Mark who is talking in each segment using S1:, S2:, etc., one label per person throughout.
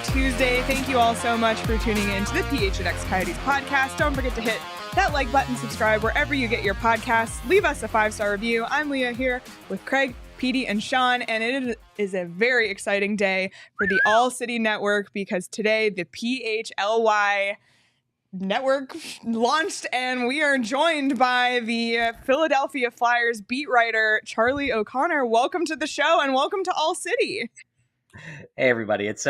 S1: Tuesday. Thank you all so much for tuning in to the PHNX Coyotes Podcast. Don't forget to hit that like button, subscribe wherever you get your podcasts. Leave us a 5-star review. I'm Leah here with Craig, Petey, and Sean, and it is a very exciting day for the ALLCITY network because today the PHLY network launched, and we are joined by the Philadelphia Flyers beat writer Charlie O'Connor. Welcome to the show and welcome to ALLCITY.
S2: Hey everybody, it's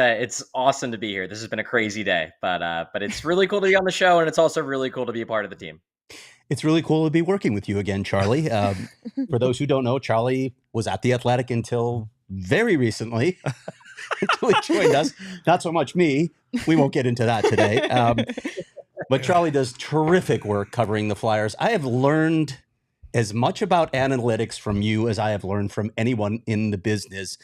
S2: awesome to be here. This has been a crazy day, but it's really cool to be on the show, and it's also really cool to be a part of the team.
S3: It's really cool to be working with you again, Charlie. For those who don't know, Charlie was at The Athletic until very recently, until he joined us. Not so much me. We won't get into that today. But Charlie does terrific work covering the Flyers. I have learned as much about analytics from you as I have learned from anyone in the business.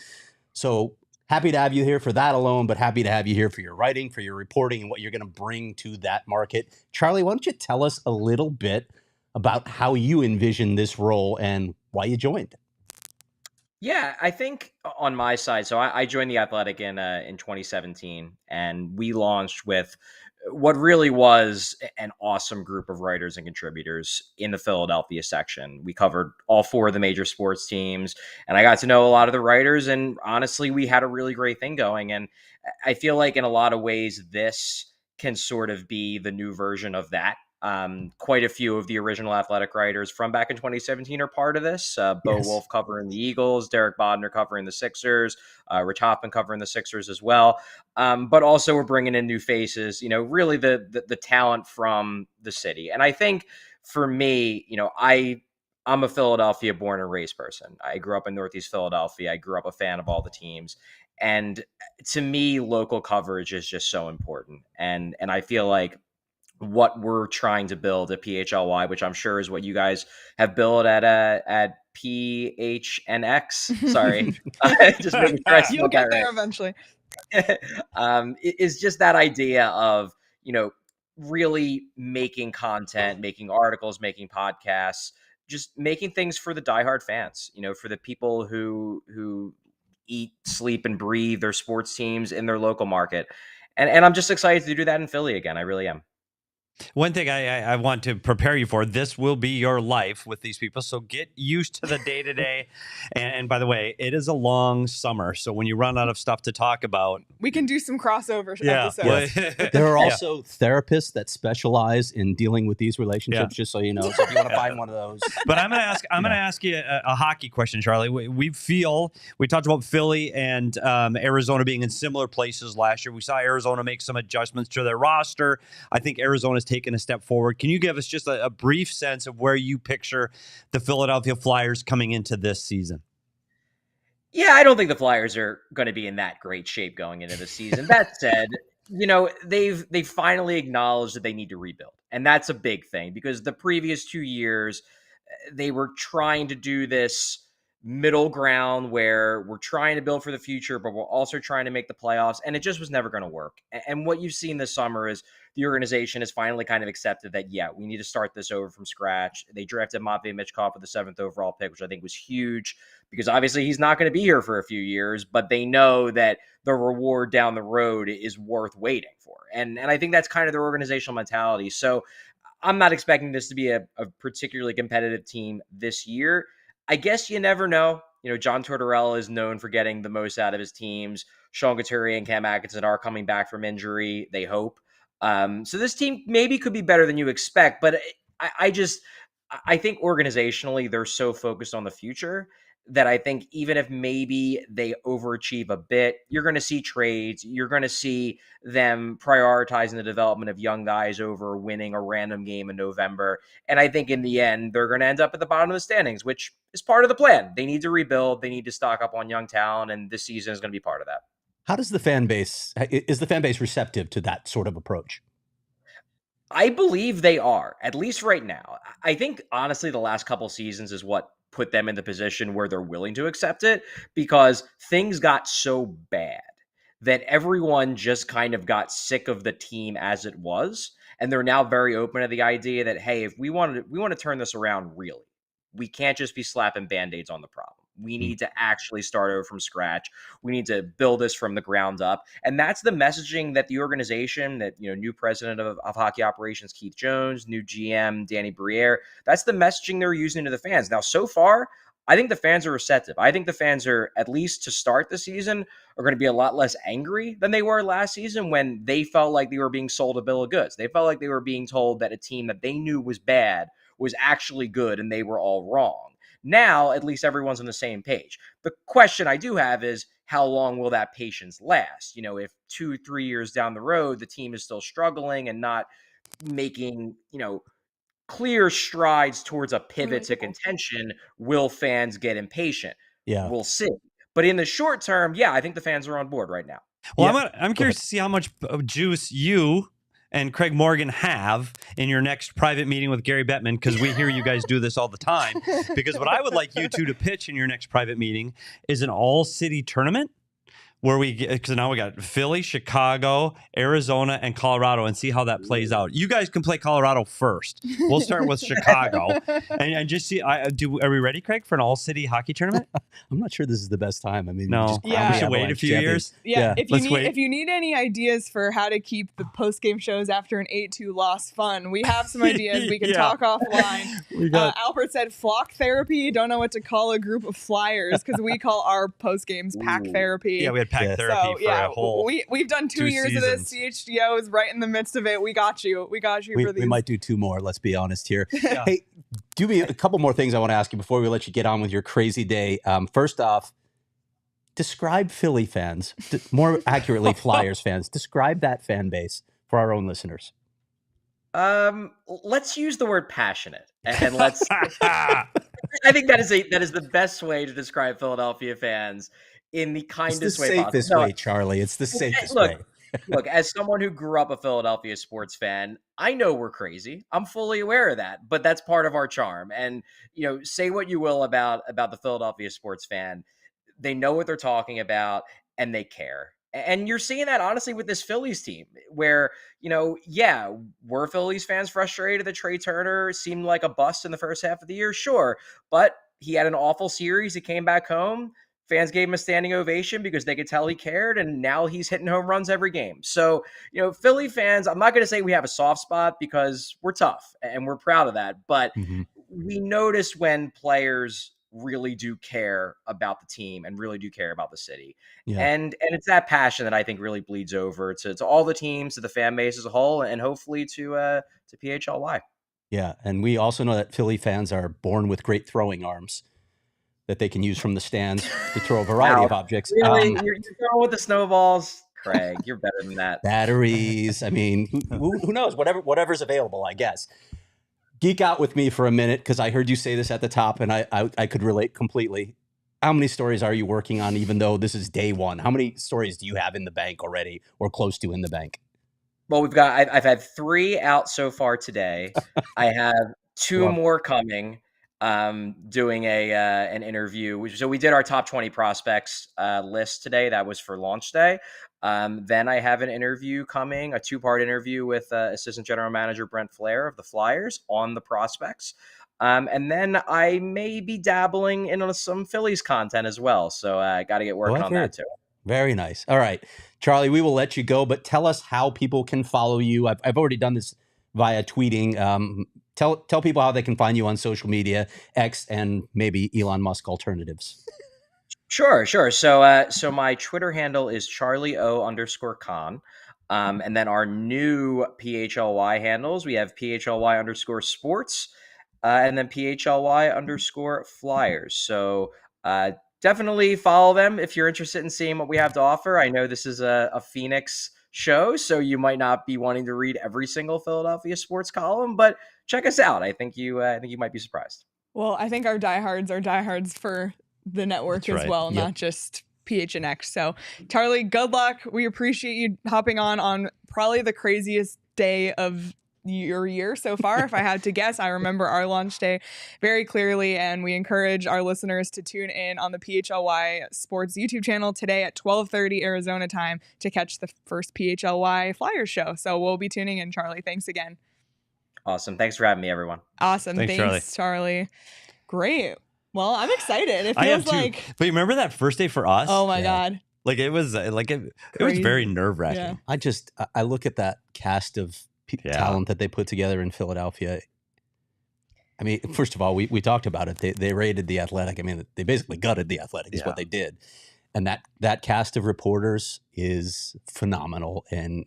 S3: So happy to have you here for that alone, but happy to have you here for your writing, for your reporting, and what you're going to bring to that market. Charlie, why don't you tell us a little bit about how you envision this role and why you joined?
S2: Yeah, I think on my side, so I joined The Athletic in 2017, and we launched with what really was an awesome group of writers and contributors in the Philadelphia section. We covered all four of the major sports teams, and I got to know a lot of the writers, and honestly, we had a really great thing going. And I feel like in a lot of ways, this can sort of be the new version of that. Quite a few of the original Athletic writers from back in 2017 are part of this. Bo
S3: Yes.
S2: Wolf covering the Eagles, Derek Bodner covering the Sixers, Rich Hoffman covering the Sixers as well. But also we're bringing in new faces, really the talent from the city. And I think for me, I'm a Philadelphia born and raised person. I grew up in Northeast Philadelphia. I grew up a fan of all the teams. And to me, local coverage is just so important. And I feel like what we're trying to build at PHLY, which I'm sure is what you guys have built at PHNX. Sorry, just making sure I
S1: You'll get there
S2: right.
S1: eventually.
S2: Is just that idea of really making content, making articles, making podcasts, just making things for the diehard fans. For the people who eat, sleep, and breathe their sports teams in their local market. And I'm just excited to do that in Philly again. I really am.
S4: One thing I want to prepare you for, this will be your life with these people. So get used to the day-to-day. And by the way, it is a long summer. So when you run out of stuff to talk about,
S1: We can do some crossover episodes.
S3: Yes. There are also therapists that specialize in dealing with these relationships, just so you know. So if you want to find one of those.
S4: But I'm going to ask you a hockey question, Charlie. We talked about Philly and Arizona being in similar places last year. We saw Arizona make some adjustments to their roster. I think Arizona's taken a step forward. Can you give us just a brief sense of where you picture the Philadelphia Flyers coming into this season?
S2: Yeah, I don't think the Flyers are going to be in that great shape going into the season. That said, they've finally acknowledged that they need to rebuild. And that's a big thing because the previous 2 years, they were trying to do this middle ground where we're trying to build for the future, but we're also trying to make the playoffs. And it just was never going to work. And what you've seen this summer is the organization has finally kind of accepted that, yeah, we need to start this over from scratch. They drafted Matvei Michkov with the 7th overall pick, which I think was huge because obviously he's not going to be here for a few years, but they know that the reward down the road is worth waiting for. And I think that's kind of their organizational mentality. So I'm not expecting this to be a particularly competitive team this year. I guess you never know. John Tortorella is known for getting the most out of his teams. Sean Couturier and Cam Atkinson are coming back from injury, they hope. So this team maybe could be better than you expect, but I think organizationally they're so focused on the future that I think even if maybe they overachieve a bit, you're going to see trades. You're going to see them prioritizing the development of young guys over winning a random game in November. And I think in the end, they're going to end up at the bottom of the standings, which is part of the plan. They need to rebuild. They need to stock up on young talent, and this season is going to be part of that.
S3: How does the fan base receptive to that sort of approach?
S2: I believe they are, at least right now. I think, honestly, the last couple seasons is what put them in the position where they're willing to accept it because things got so bad that everyone just kind of got sick of the team as it was. And they're now very open to the idea that, hey, if we want to turn this around, really, we can't just be slapping Band-Aids on the problem. We need to actually start over from scratch. We need to build this from the ground up. And that's the messaging that the organization, that, new president of hockey operations, Keith Jones, new GM, Danny Briere, that's the messaging they're using to the fans. Now, so far, I think the fans are receptive. I think the fans are, at least to start the season, are going to be a lot less angry than they were last season when they felt like they were being sold a bill of goods. They felt like they were being told that a team that they knew was bad was actually good and they were all wrong. Now, at least everyone's on the same page. The question I do have is, how long will that patience last? If 2-3 years down the road, the team is still struggling and not making, clear strides towards a pivot to contention, will fans get impatient?
S3: Yeah.
S2: We'll see. But in the short term, I think the fans are on board right now.
S4: Well, I'm curious to see how much juice you and Craig Morgan have in your next private meeting with Gary Bettman, because we hear you guys do this all the time. Because what I would like you two to pitch in your next private meeting is an all-city tournament where because now we got Philly, Chicago, Arizona, and Colorado, and see how that plays out. You guys can play Colorado first. We'll start with Chicago and just see. Are we ready, Craig, for an all-city hockey tournament?
S3: I'm not sure this is the best time. I mean,
S4: no, we should wait a few years.
S1: Yeah. If you need any ideas for how to keep the post-game shows after an 8-2 loss fun, we have some ideas. We can talk offline. Albert said flock therapy. Don't know what to call a group of flyers, because we call our post-games pack therapy.
S4: Yeah, we had pack therapy for a whole.
S1: We've done 2 years of this. CHGO is right in the midst of it. We got you. We got you for these.
S3: We might do 2 more. Let's be honest here. Hey, do me a couple more things I want to ask you before we let you get on with your crazy day. First off, describe Philly fans, more accurately Flyers fans. Describe that fan base for our own listeners.
S2: Let's use the word passionate, and let's. I think that is the best way to describe Philadelphia fans. In the kindest way possible.
S3: It's the safest way, Charlie. It's the safest way.
S2: Look, as someone who grew up a Philadelphia sports fan, I know we're crazy. I'm fully aware of that, but that's part of our charm. And, say what you will about the Philadelphia sports fan. They know what they're talking about and they care. And you're seeing that, honestly, with this Phillies team where, were Phillies fans frustrated that Trey Turner seemed like a bust in the first half of the year? Sure. But he had an awful series. He came back home. Fans gave him a standing ovation because they could tell he cared, and now he's hitting home runs every game. So, Philly fans, I'm not going to say we have a soft spot because we're tough and we're proud of that, but we notice when players really do care about the team and really do care about the city. Yeah. And it's that passion that I think really bleeds over to all the teams, to the fan base as a whole, and hopefully to PHLY.
S3: Yeah, and we also know that Philly fans are born with great throwing arms that they can use from the stands to throw a variety of objects.
S2: Really? You're going with the snowballs? Craig, you're better than that.
S3: Batteries. I mean, who knows? Whatever's available, I guess. Geek out with me for a minute, because I heard you say this at the top, and I could relate completely. How many stories are you working on, even though this is day one? How many stories do you have in the bank already, or close to in the bank?
S2: Well, I've had 3 out so far today. I have 2 more coming. Doing an interview. So we did our top 20 prospects list today. That was for launch day. Then I have an interview coming, a 2-part interview with Assistant General Manager Brent Flair of the Flyers on the prospects. And then I may be dabbling in some Phillies content as well. So I got to get working on that too.
S3: Very nice. All right, Charlie, we will let you go, but tell us how people can follow you. I've already done this via tweeting. Tell people how they can find you on social media, X, and maybe Elon Musk alternatives.
S2: Sure. So my Twitter handle is CharlieO_Con. And then our new PHLY handles, we have PHLY_sports, and then PHLY_flyers. So definitely follow them if you're interested in seeing what we have to offer. I know this is a Phoenix show, so you might not be wanting to read every single Philadelphia sports column, but check us out. I think you might be surprised.
S1: Well, I think our diehards are diehards for the network as well, not just PHNX. So, Charlie, good luck. We appreciate you hopping on probably the craziest day of your year so far. If I had to guess, I remember our launch day very clearly, and we encourage our listeners to tune in on the PHLY Sports YouTube channel today at 12:30 Arizona time to catch the first PHLY Flyers show. So we'll be tuning in, Charlie. Thanks again.
S2: Awesome. Thanks for having me, everyone.
S1: Awesome. Thanks Charlie. Great. Well, I'm excited. It
S4: I am
S1: feels
S4: too.
S1: like.
S4: But you remember that first day for us?
S1: Oh my God.
S4: Like it was it was
S1: Crazy.
S4: very nerve-wracking.
S1: Yeah.
S3: I look at that cast of talent that they put together in Philadelphia. I mean, first of all, we talked about it. They raided the Athletic. I mean, they basically gutted the Athletic is what they did. And that cast of reporters is phenomenal. And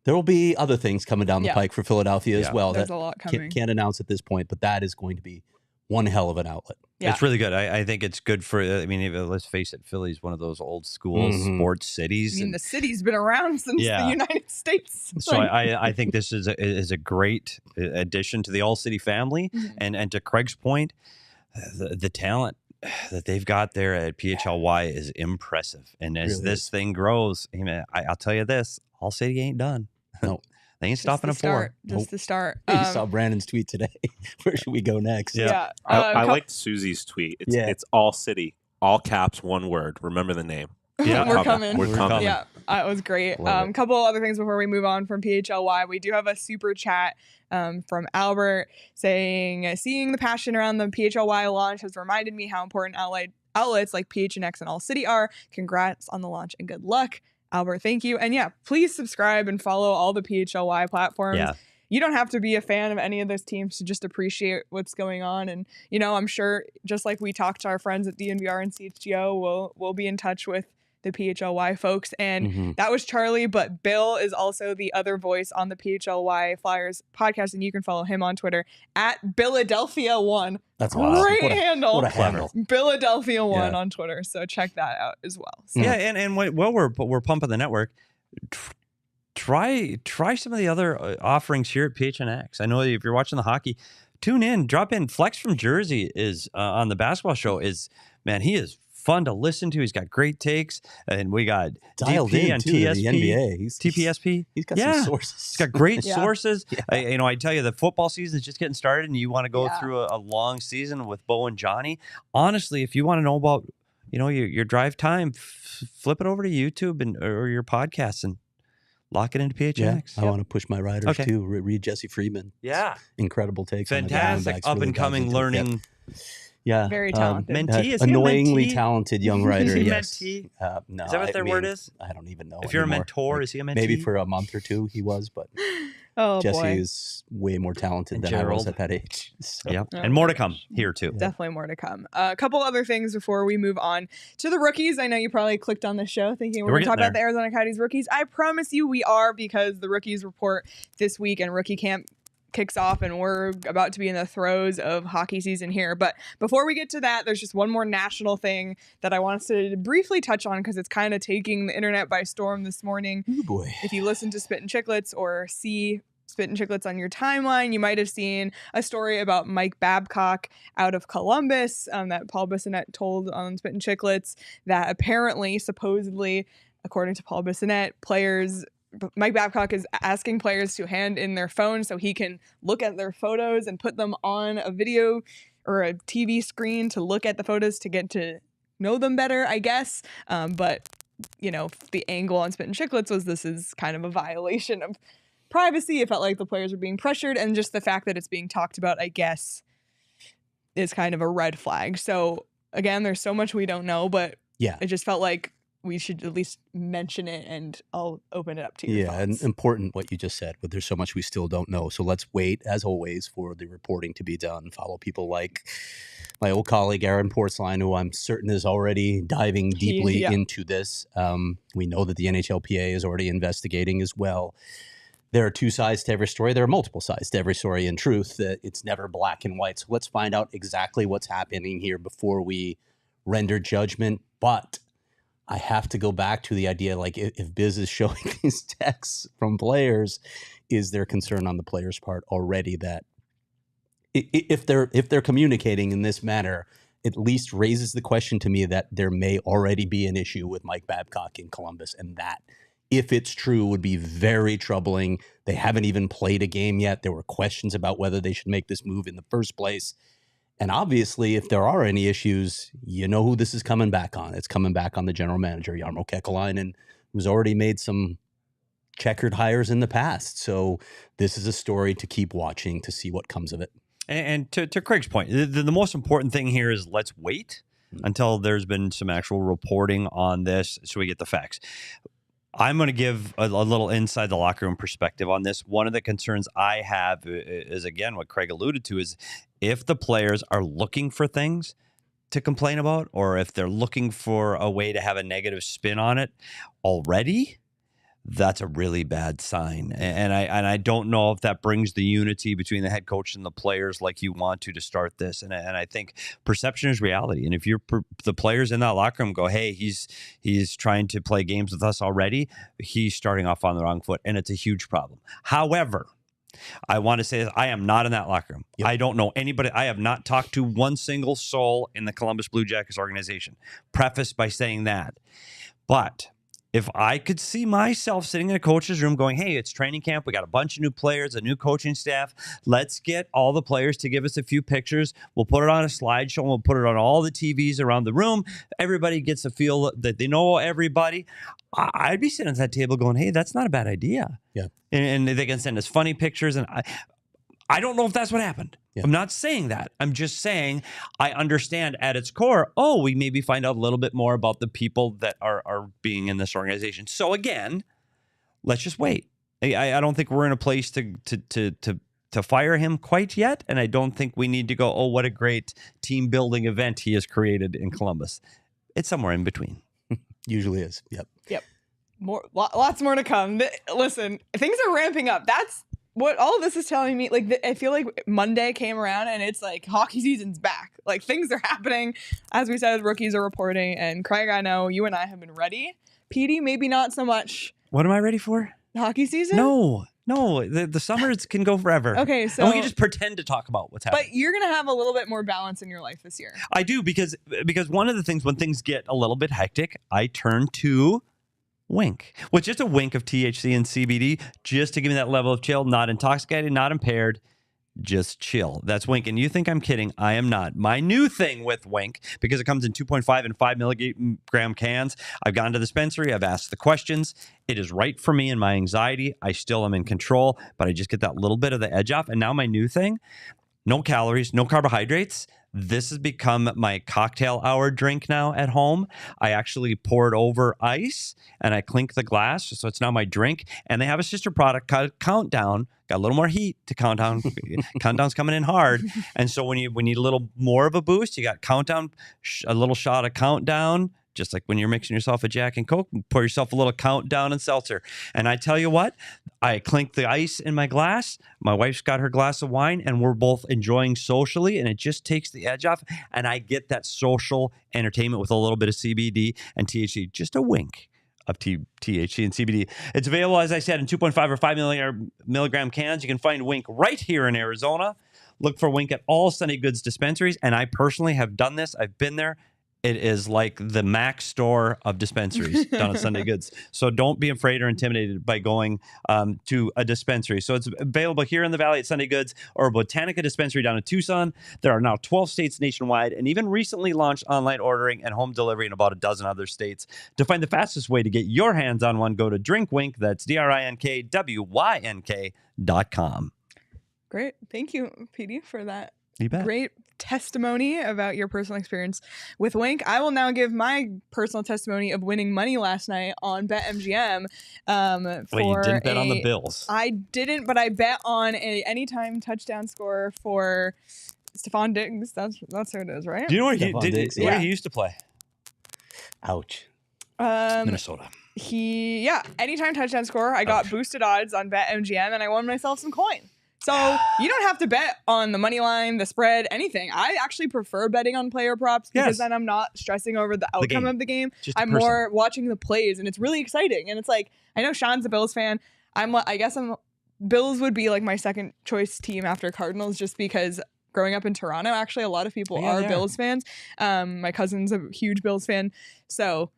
S3: there will be other things coming down the pike for Philadelphia as well.
S1: There's
S3: that
S1: a lot coming.
S3: Can't announce at this point, but that is going to be one hell of an outlet.
S1: Yeah.
S4: It's really good. I think it's good for, I mean, let's face it, Philly's one of those old school sports cities.
S1: I mean, the city's been around since the United States.
S4: So I think this is a great addition to the All-City family. And to Craig's point, the talent that they've got there at PHLY is impressive. And as this thing grows, I'll tell you this, All-City ain't done.
S3: No.
S4: They ain't stopping at 4.
S1: Just the start.
S3: You saw Brandon's tweet today. Where should we go next?
S1: Yeah.
S5: I liked Susie's tweet. It's All City, all caps, one word. Remember the name.
S1: Yeah, we're coming.
S5: We're coming.
S1: Yeah, it was great. A couple other things before we move on from PHLY. We do have a super chat from Albert saying, seeing the passion around the PHLY launch has reminded me how important outlets like PHNX and ALLCITY are. Congrats on the launch and good luck. Albert, thank you. And please subscribe and follow all the PHLY platforms. Yeah. You don't have to be a fan of any of those teams to just appreciate what's going on. And, I'm sure just like we talked to our friends at DNVR and CHGO, we'll be in touch with the PHLY folks. And that was Charlie, but Bill is also the other voice on the PHLY Flyers podcast. And you can follow him on Twitter at Philadelphia1.
S3: That's
S1: great handle.
S3: What a handle.
S1: Philadelphia1 on Twitter. So check that out as well. So.
S4: Yeah. And while we're pumping the network, try some of the other offerings here at PHNX. I know if you're watching the hockey, tune in, drop in. Flex from Jersey is on the basketball show he is fun to listen to. He's got great takes, and we got
S3: dialed
S4: DP
S3: in
S4: and
S3: to
S4: TSP,
S3: the NBA.
S4: TPSP.
S3: He's got some sources.
S4: He's got great sources. I tell you, the football season is just getting started, and you want to go through a long season with Bo and Johnny. Honestly, if you want to know about your drive time, flip it over to YouTube or your podcasts and lock it into PHNX.
S3: I want to push my riders too. Read Jesse Friedman.
S4: Yeah,
S3: incredible takes.
S4: Fantastic, up and coming, learning.
S3: Yeah,
S1: very talented.
S4: Mentee, is
S3: annoyingly talented young writer.
S4: Yes.
S3: No,
S4: is that what their word is?
S3: I don't even know.
S4: If you're a mentor, is he a mentee?
S3: Maybe for a month or two he was, but Jesse is way more talented than I was at that age. So.
S4: And more to come here too.
S1: Definitely more to come. A couple other things before we move on to the rookies. I know you probably clicked on the show thinking we're going to talk about the Arizona Coyotes rookies. I promise you we are, because the rookies report this week and rookie camp kicks off and we're about to be in the throes of hockey season here. But before we get to that, there's just one more national thing that I want us to briefly touch on because it's kind of taking the internet by storm this morning.
S3: Oh boy.
S1: If you listen to Spit and Chicklets or see Spit and Chicklets on your timeline, you might have seen a story about Mike Babcock out of Columbus that Paul Bissonnette told on Spit and Chicklets that apparently, supposedly, according to Paul Bissonnette, Mike Babcock is asking players to hand in their phones so he can look at their photos and put them on a video or a TV screen to look at the photos to get to know them better, I guess. But, the angle on Spit and Chicklets was this is kind of a violation of privacy. It felt like the players were being pressured, and just the fact that it's being talked about, I guess, is kind of a red flag. So, again, there's so much we don't know, but it just felt like we should at least mention it, and I'll open it up to you.
S3: And important what you just said, but there's so much we still don't know. So let's wait, as always, for the reporting to be done. Follow people like my old colleague, Aaron Portsline, who I'm certain is already diving deeply into this. We know that the NHLPA is already investigating as well. There are two sides to every story. There are multiple sides to every story. In truth, it's never black and white. So let's find out exactly what's happening here before we render judgment. But I have to go back to the idea, like, if Biz is showing these texts from players, is there concern on the players' part already that if they're communicating in this manner, at least raises the question to me that there may already be an issue with Mike Babcock in Columbus, and that, if it's true, would be very troubling. They haven't even played a game yet. There were questions about whether they should make this move in the first place. And obviously, if there are any issues, you know who this is coming back on. It's coming back on the general manager, Jarmo Kekalainen, who's already made some checkered hires in the past. So this is a story to keep watching to see what comes of it.
S4: And to Craig's point, the most important thing here is let's wait until there's been some actual reporting on this so we get the facts. I'm going to give a little inside the locker room perspective on this. One of the concerns I have is, again, what Craig alluded to, is if the players are looking for things to complain about, or if they're looking for a way to have a negative spin on it already, that's a really bad sign. And I don't know if that brings the unity between the head coach and the players like you want to start this. And I think perception is reality. And if the players in that locker room go, hey, he's trying to play games with us already, he's starting off on the wrong foot, and it's a huge problem. However, I want to say that I am not in that locker room. Yep. I don't know anybody. I have not talked to one single soul in the Columbus Blue Jackets organization. Prefaced by saying that. But if I could see myself sitting in a coach's room going, hey, it's training camp. We got a bunch of new players, a new coaching staff. Let's get all the players to give us a few pictures. We'll put it on a slideshow. And we'll put it on all the TVs around the room. Everybody gets a feel that they know everybody. I'd be sitting at that table going, hey, that's not a bad idea.
S3: Yeah.
S4: And they can send us funny pictures. And I don't know if that's what happened. Yeah. I'm not saying that. I'm just saying I understand at its core, we maybe find out a little bit more about the people that are being in this organization. So again, let's just wait. I don't think we're in a place to fire him quite yet. And I don't think we need to go, what a great team building event he has created in Columbus. It's somewhere in between.
S3: Usually is. Yep.
S1: Lots more to come. Listen, things are ramping up. That's what all of this is telling me. Like, I feel like Monday came around and it's like hockey season's back. Like, things are happening. As we said, rookies are reporting. And Craig, I know you and I have been ready. Petey, maybe not so much.
S4: What am I ready for?
S1: Hockey season?
S4: No. The summers can go forever.
S1: Okay, so
S4: and we can just pretend to talk about what's happening.
S1: But you're gonna have a little bit more balance in your life this year.
S4: I do, because one of the things, when things get a little bit hectic, I turn to Wink, with just a wink of THC and CBD, just to give me that level of chill. Not intoxicated, not impaired, just chill. That's Wink. And you think I'm kidding? I am not. My new thing with Wink, because it comes in 2.5 and 5 milligram cans, I've gone to the dispensary, I've asked the questions. It is right for me and my anxiety. I still am in control, but I just get that little bit of the edge off. And now my new thing, no calories, no carbohydrates. This has become my cocktail hour drink now at home. I actually pour it over ice and I clink the glass. So it's now my drink. And they have a sister product called Countdown. Got a little more heat to Countdown. Countdown's coming in hard. And so when you need a little more of a boost, you got Countdown, a little shot of Countdown. Just like when you're mixing yourself a Jack and Coke, pour yourself a little Countdown and seltzer. And I tell you what, I clink the ice in my glass. My wife's got her glass of wine, and we're both enjoying socially, and it just takes the edge off. And I get that social entertainment with a little bit of CBD and THC, just a wink of THC and CBD. It's available, as I said, in 2.5 or 5 milligram cans. You can find Wink right here in Arizona. Look for Wink at all Sunday Goods dispensaries. And I personally have done this. I've been there. It is like the Mac store of dispensaries down at Sunday Goods. So don't be afraid or intimidated by going to a dispensary. So it's available here in the Valley at Sunday Goods or Botanica Dispensary down in Tucson. There are now 12 states nationwide and even recently launched online ordering and home delivery in about a dozen other states. To find the fastest way to get your hands on one, go to DrinkWink. That's DrinkWYNK.com.
S1: Great. Thank you, Petey, for that.
S4: You bet.
S1: Great testimony about your personal experience with Wink. I will now give my personal testimony of winning money last night on BetMGM.
S4: Wait, you didn't bet on the Bills?
S1: I didn't, but I bet on a anytime touchdown score for Stephon Diggs. That's who it is, right?
S4: Do you know where he used to play?
S3: Ouch.
S4: Minnesota.
S1: Anytime touchdown score. I got boosted odds on BetMGM and I won myself some coin. So you don't have to bet on the money line, the spread, anything. I actually prefer betting on player props because then I'm not stressing over the outcome of the game. I'm more watching the plays, and it's really exciting. And it's like, I know Sean's a Bills fan. Bills would be like my second choice team after Cardinals, just because growing up in Toronto, actually a lot of people are Bills fans. My cousin's a huge Bills fan. So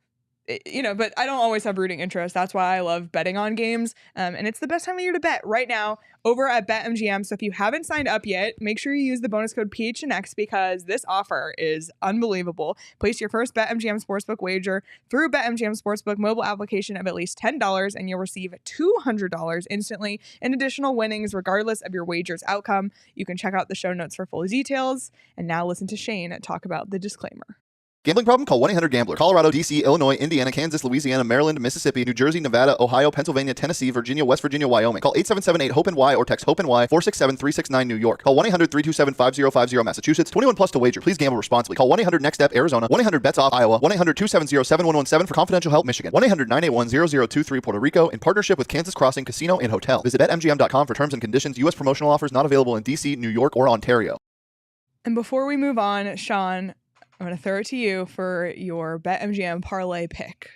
S1: but I don't always have rooting interest. That's why I love betting on games. And it's the best time of year to bet right now over at BetMGM. So if you haven't signed up yet, make sure you use the bonus code PHNX because this offer is unbelievable. Place your first BetMGM Sportsbook wager through BetMGM Sportsbook mobile application of at least $10 and you'll receive $200 instantly in additional winnings regardless of your wager's outcome. You can check out the show notes for full details. And now listen to Shane talk about the disclaimer.
S6: Gambling problem? Call 1-800-GAMBLER. Colorado, D.C., Illinois, Indiana, Kansas, Louisiana, Maryland, Mississippi, New Jersey, Nevada, Ohio, Pennsylvania, Tennessee, Virginia, West Virginia, Wyoming. Call 877-8-HOPENY or text HOPENY 467-369 New York. Call 1-800-327-5050 Massachusetts. 21 plus to wager. Please gamble responsibly. Call 1-800-NEXT-STEP Arizona. 1-800-BETS-OFF Iowa. 1-800-270-7117 for confidential help Michigan. 1-800-981-0023 Puerto Rico in partnership with Kansas Crossing Casino and Hotel. Visit BetMGM.com for terms and conditions. U.S. promotional offers not available in D.C., New York, or Ontario.
S1: And before we move on, Sean, I'm going to throw it to you for your BetMGM parlay pick.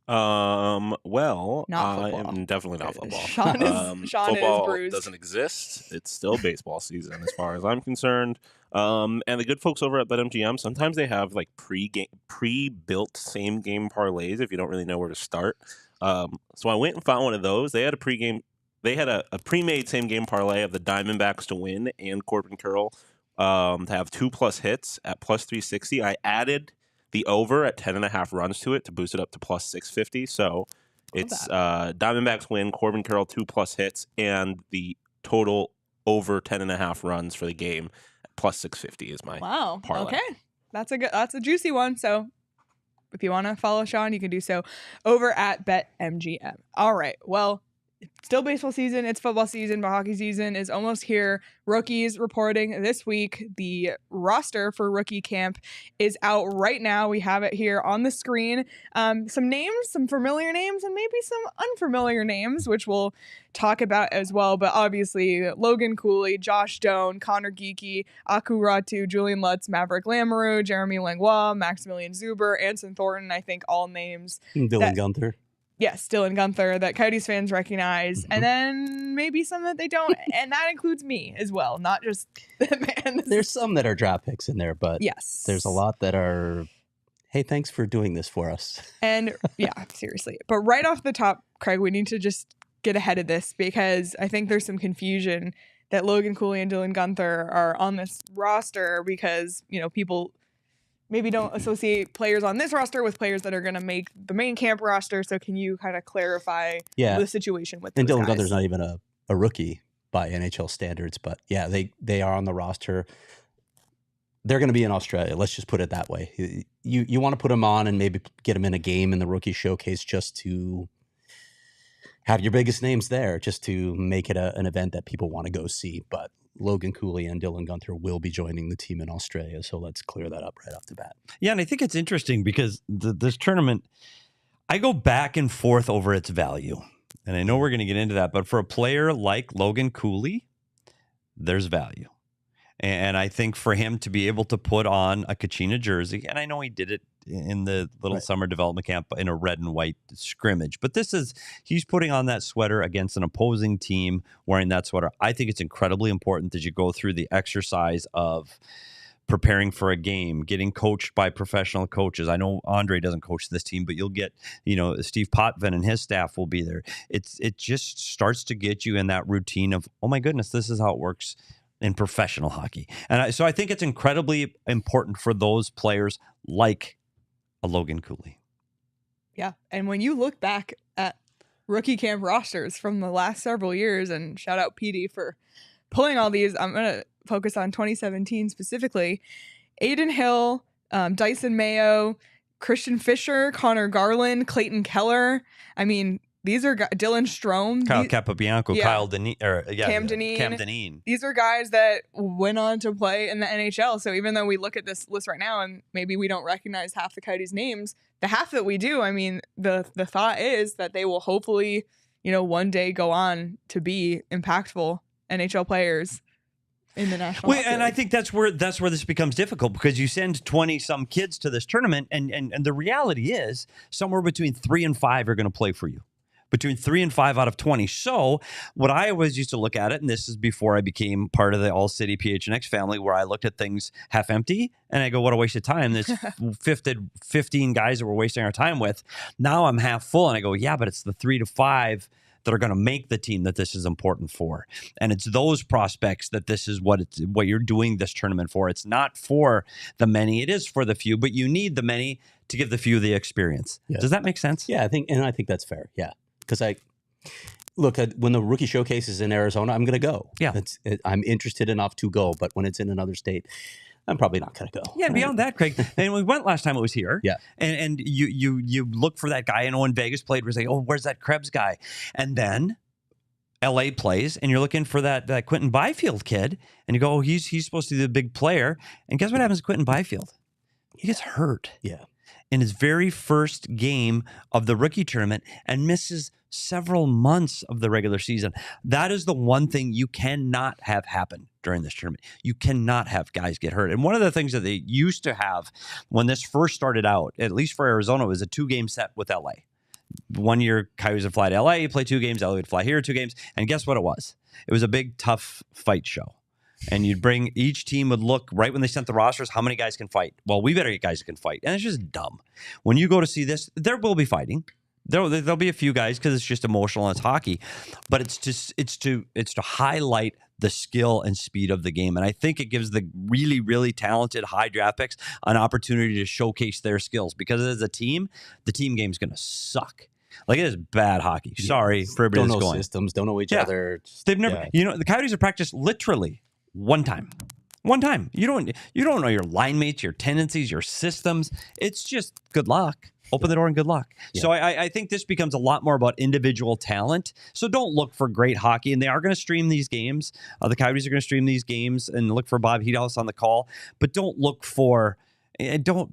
S5: Well,
S1: not
S5: I
S1: football.
S5: am definitely not football.
S1: Sean
S5: football
S1: is bruised.
S5: doesn't exist. It's still baseball season as far as I'm concerned. And the good folks over at BetMGM, sometimes they have like pre-built same game parlays if you don't really know where to start. So I went and found one of those. They had a pre-made same game parlay of the Diamondbacks to win and Corbin Carroll to have 2+ hits at plus 360. I added the over at 10.5 runs to it to boost it up to plus 650. So it's Diamondbacks win, Corbin Carroll 2+ hits, and the total over 10.5 runs for the game at plus 650 is my parlay.
S1: Okay, that's a juicy one. So if you want to follow Sean, you can do so over at BetMGM. All right, well. Still baseball season, it's football season, but hockey season is almost here. Rookies reporting this week. The roster for rookie camp is out right now. We have it here on the screen. Some names, some familiar names, and maybe some unfamiliar names, which we'll talk about as well. But obviously, Logan Cooley, Josh Doan, Conor Geekie, Aku Ratu, Julian Lutz, Maverick Lamoureux, Jeremy Langlois, Maximilian Zuber, Anson Thornton, I think all names.
S3: Dylan Guenther.
S1: Yes, Dylan Guenther that Coyotes fans recognize, and then maybe some that they don't, and that includes me as well, not just the man.
S3: There's some that are draft picks in there, but
S1: yes,
S3: there's a lot that are, hey, thanks for doing this for us.
S1: And yeah, seriously. But right off the top, Craig, we need to just get ahead of this because I think there's some confusion that Logan Cooley and Dylan Guenther are on this roster because, people maybe don't associate players on this roster with players that are going to make the main camp roster. So can you kind of clarify the situation with
S3: and
S1: those
S3: Dylan
S1: guys?
S3: Guenther's not even a rookie by NHL standards, but yeah, they are on the roster. They're going to be in Australia. Let's just put it that way. You want to put them on and maybe get them in a game in the rookie showcase just to have your biggest names there, just to make it an event that people want to go see. But Logan Cooley and Dylan Guenther will be joining the team in Australia. So let's clear that up right off the bat.
S4: Yeah, and I think it's interesting because this tournament, I go back and forth over its value. And I know we're going to get into that. But for a player like Logan Cooley, there's value. And I think for him to be able to put on a Kachina jersey, and I know he did it in the little summer development camp in a red and white scrimmage, but he's putting on that sweater against an opposing team wearing that sweater. I think it's incredibly important that you go through the exercise of preparing for a game, getting coached by professional coaches. I know Andre doesn't coach this team, but you'll get, Steve Potvin and his staff will be there. It just starts to get you in that routine of, oh my goodness, this is how it works in professional hockey. And so I think it's incredibly important for those players like a Logan Cooley.
S1: Yeah. And when you look back at rookie camp rosters from the last several years, and shout out Petey for pulling all these, I'm going to focus on 2017 specifically. Aiden Hill, Dyson Mayo, Christian Fisher, Connor Garland, Clayton Keller. I mean, these are Dylan Strome,
S4: Kyle Capobianco, Cam
S1: Dineen. These are guys that went on to play in the NHL. So even though we look at this list right now and maybe we don't recognize half the Coyotes' names, the half that we do, I mean, the thought is that they will hopefully, one day go on to be impactful NHL players in the national.
S4: And I think that's where this becomes difficult because you send 20 some kids to this tournament, and the reality is somewhere between 3 and 5 are going to play for you. between 3 and 5 out of 20. So what I always used to look at it, and this is before I became part of the ALLCITY PHNX family, where I looked at things half empty and I go, what a waste of time. There's 15 guys that we're wasting our time with. Now I'm half full and I go, yeah, but it's the 3 to 5 that are going to make the team that this is important for. And it's those prospects that this is what you're doing this tournament for. It's not for the many. It is for the few, but you need the many to give the few the experience. Yeah. Does that make sense?
S3: Yeah, I think that's fair. Yeah. Because when the rookie showcase is in Arizona, I'm going to go.
S4: Yeah.
S3: I'm interested enough to go, but when it's in another state, I'm probably not going to go.
S4: Yeah, beyond that, Craig, and we went last time it was here.
S3: Yeah.
S4: And you look for that guy. I know when Vegas played, we're saying, oh, where's that Krebs guy? And then LA plays, and you're looking for that Quentin Byfield kid, and you go, oh, he's supposed to be the big player. And guess what happens to Quentin Byfield? He gets hurt.
S3: Yeah.
S4: In his very first game of the rookie tournament and misses several months of the regular season. That is the one thing you cannot have happen during this tournament. You cannot have guys get hurt. And one of the things that they used to have when this first started out, at least for Arizona, was a 2-game set with LA. 1 year, Coyotes would fly to LA, play 2 games, LA would fly here 2 games. And guess what it was? It was a big, tough fight show. And you'd bring, each team would look right when they sent the rosters, how many guys can fight? Well, we better get guys who can fight. And it's just dumb. When you go to see this, there will be fighting. There'll be a few guys because it's just emotional and it's hockey. But it's to highlight the skill and speed of the game. And I think it gives the really, really talented high draft picks an opportunity to showcase their skills. Because as a team, the team game's going to suck. Like, it is bad hockey. Sorry for everybody that's going.
S3: Don't know systems, don't know each other.
S4: They've never, the Coyotes have practiced literally one time. You don't know your line mates, your tendencies, your systems. It's just good luck. Open the door and good luck. Yeah. So I think this becomes a lot more about individual talent. So don't look for great hockey. And they are going to stream these games. The Coyotes are going to stream these games and look for Bob Heathouse on the call. But don't look for,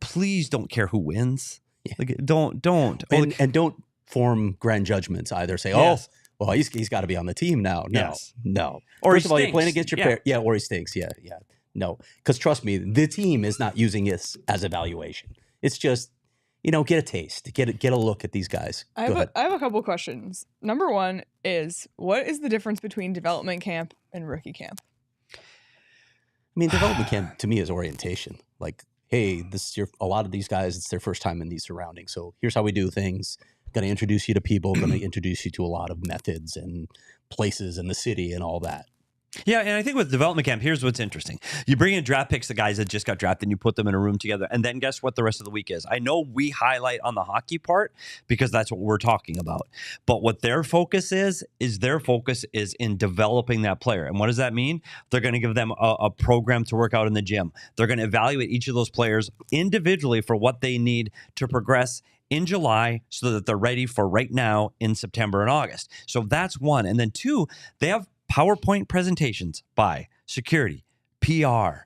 S4: please don't care who wins. Yeah. Like, don't.
S3: And don't form grand judgments either. Say, yes. Well, he's got to be on the team now. No.
S4: Or
S3: first of all, you're playing against your pair. Yeah, or he stinks. Yeah. No, because trust me, the team is not using this as evaluation. It's just, get a taste, get a look at these guys.
S1: I have a couple questions. Number one is, what is the difference between development camp and rookie camp?
S3: I mean, development camp to me is orientation. Like, hey, a lot of these guys, it's their first time in these surroundings. So here's how we do things. Going to introduce you to people, going to introduce you to a lot of methods and places in the city and all that.
S4: Yeah, and I think with development camp, here's what's interesting. You bring in draft picks, the guys that just got drafted, and you put them in a room together, and then guess what the rest of the week is? I know we highlight on the hockey part because that's what we're talking about. But what their focus is in developing that player. And what does that mean? They're going to give them a program to work out in the gym. They're going to evaluate each of those players individually for what they need to progress in July so that they're ready for right now in September and August. So that's one. And then two, they have PowerPoint presentations by security, PR,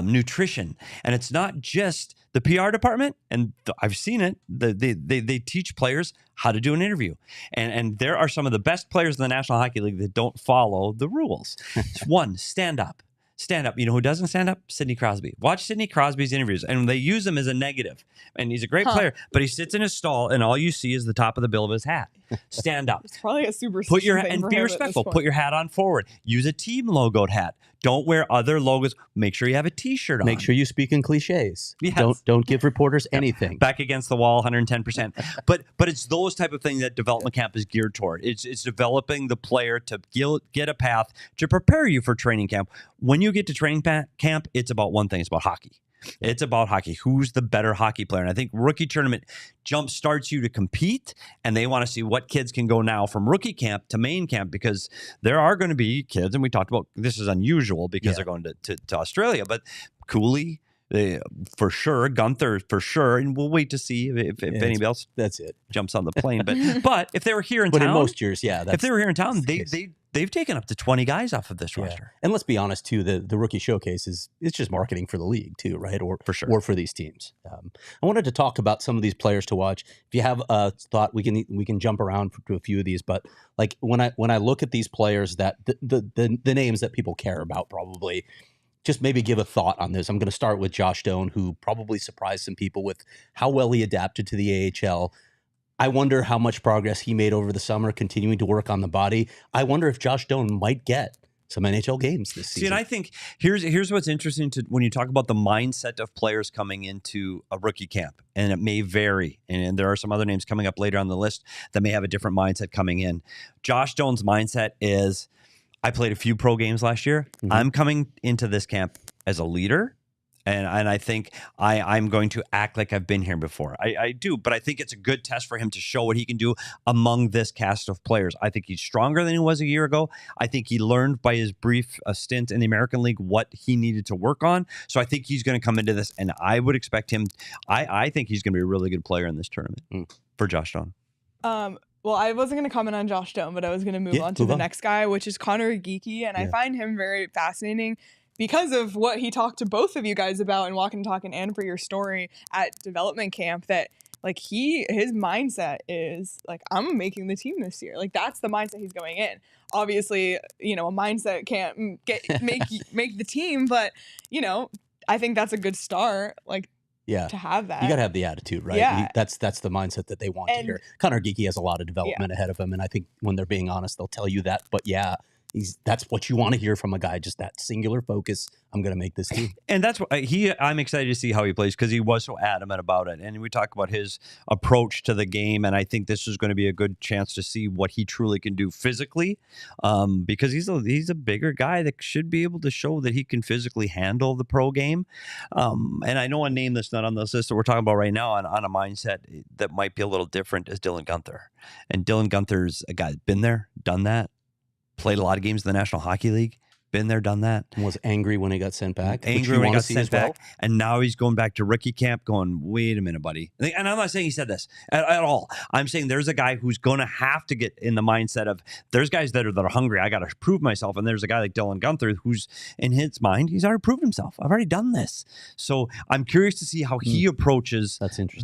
S4: nutrition. And it's not just the PR department, and I've seen it. They teach players how to do an interview. And there are some of the best players in the National Hockey League that don't follow the rules. One, stand up. Stand up. You know who doesn't stand up? Sidney Crosby. Watch Sidney Crosby's interviews, and they use him as a negative. And he's a great player, but he sits in his stall, and all you see is the top of the bill of his hat. Stand up.
S1: It's probably a super.
S4: Put your and be respectful. Put your hat on forward. Use a team logoed hat. Don't wear other logos. Make sure you have a T-shirt on.
S3: Make sure you speak in cliches.
S4: Yes.
S3: Don't give reporters anything.
S4: Back against the wall, 110%. But it's those type of things that development camp is geared toward. It's developing the player to get a path to prepare you for training camp. When you get to training camp, it's about one thing. It's about hockey. It's about hockey. Who's the better hockey player? And I think rookie tournament jump starts you to compete, and they want to see what kids can go now from rookie camp to main camp, because there are going to be kids, and we talked about this is unusual because they're going to Australia, but Cooley, for sure, Gunther for sure, and we'll wait to see if anybody else jumps on the plane. But if they were here in town,
S3: in most years, if
S4: they were here in town, they've taken up to 20 guys off of this roster.
S3: And let's be honest too, the rookie showcase it's just marketing for the league too, right? Or
S4: for sure,
S3: or for these teams. I wanted to talk about some of these players to watch. If you have a thought, we can jump around to a few of these. But like when I look at these players, that the names that people care about, probably. Just maybe give a thought on this. I'm going to start with Josh Doan, who probably surprised some people with how well he adapted to the AHL. I wonder how much progress he made over the summer, continuing to work on the body. I wonder if Josh Doan might get some NHL games this season.
S4: See, and I think here's what's interesting to when you talk about the mindset of players coming into a rookie camp, and it may vary. And there are some other names coming up later on the list that may have a different mindset coming in. Josh Doan's mindset is, I played a few pro games last year. Mm-hmm. I'm coming into this camp as a leader. And I think I'm going to act like I've been here before. I do, but I think it's a good test for him to show what he can do among this cast of players. I think he's stronger than he was a year ago. I think he learned by his brief stint in the American League what he needed to work on. So I think he's going to come into this, and I would expect him. I think he's going to be a really good player in this tournament for Josh Doan.
S1: Well, I wasn't going to comment on Josh Doan, but I was going to move on to the next guy, which is Conor Geekie, and I find him very fascinating because of what he talked to both of you guys about in Walking and Talking and for your story at development camp, that like his mindset is like, I'm making the team this year. Like that's the mindset he's going in. Obviously, you know, a mindset can't make the team, but you know, I think that's a good start. Like to have that.
S3: You got to have the attitude, right?
S1: Yeah.
S3: That's the mindset that they want to hear. Conor Geekie has a lot of development ahead of him, and I think when they're being honest, they'll tell you that. But that's what you want to hear from a guy, just that singular focus. I'm going to make this team.
S4: And that's what I'm excited to see how he plays, because he was so adamant about it. And we talk about his approach to the game, and I think this is going to be a good chance to see what he truly can do physically, because he's a bigger guy that should be able to show that he can physically handle the pro game. And I know a name that's not on this list that we're talking about right now on a mindset that might be a little different is Dylan Guenther. And Dylan Guenther's a guy that's been there, done that. Played a lot of games in the National Hockey League. Been there, done that.
S3: And was angry when he got sent back.
S4: Angry when he got sent back. And now he's going back to rookie camp going, wait a minute, buddy. And I'm not saying he said this at all. I'm saying there's a guy who's going to have to get in the mindset of, there's guys that are hungry. I got to prove myself. And there's a guy like Dylan Guenther who's, in his mind, he's already proved himself. I've already done this. So I'm curious to see how he approaches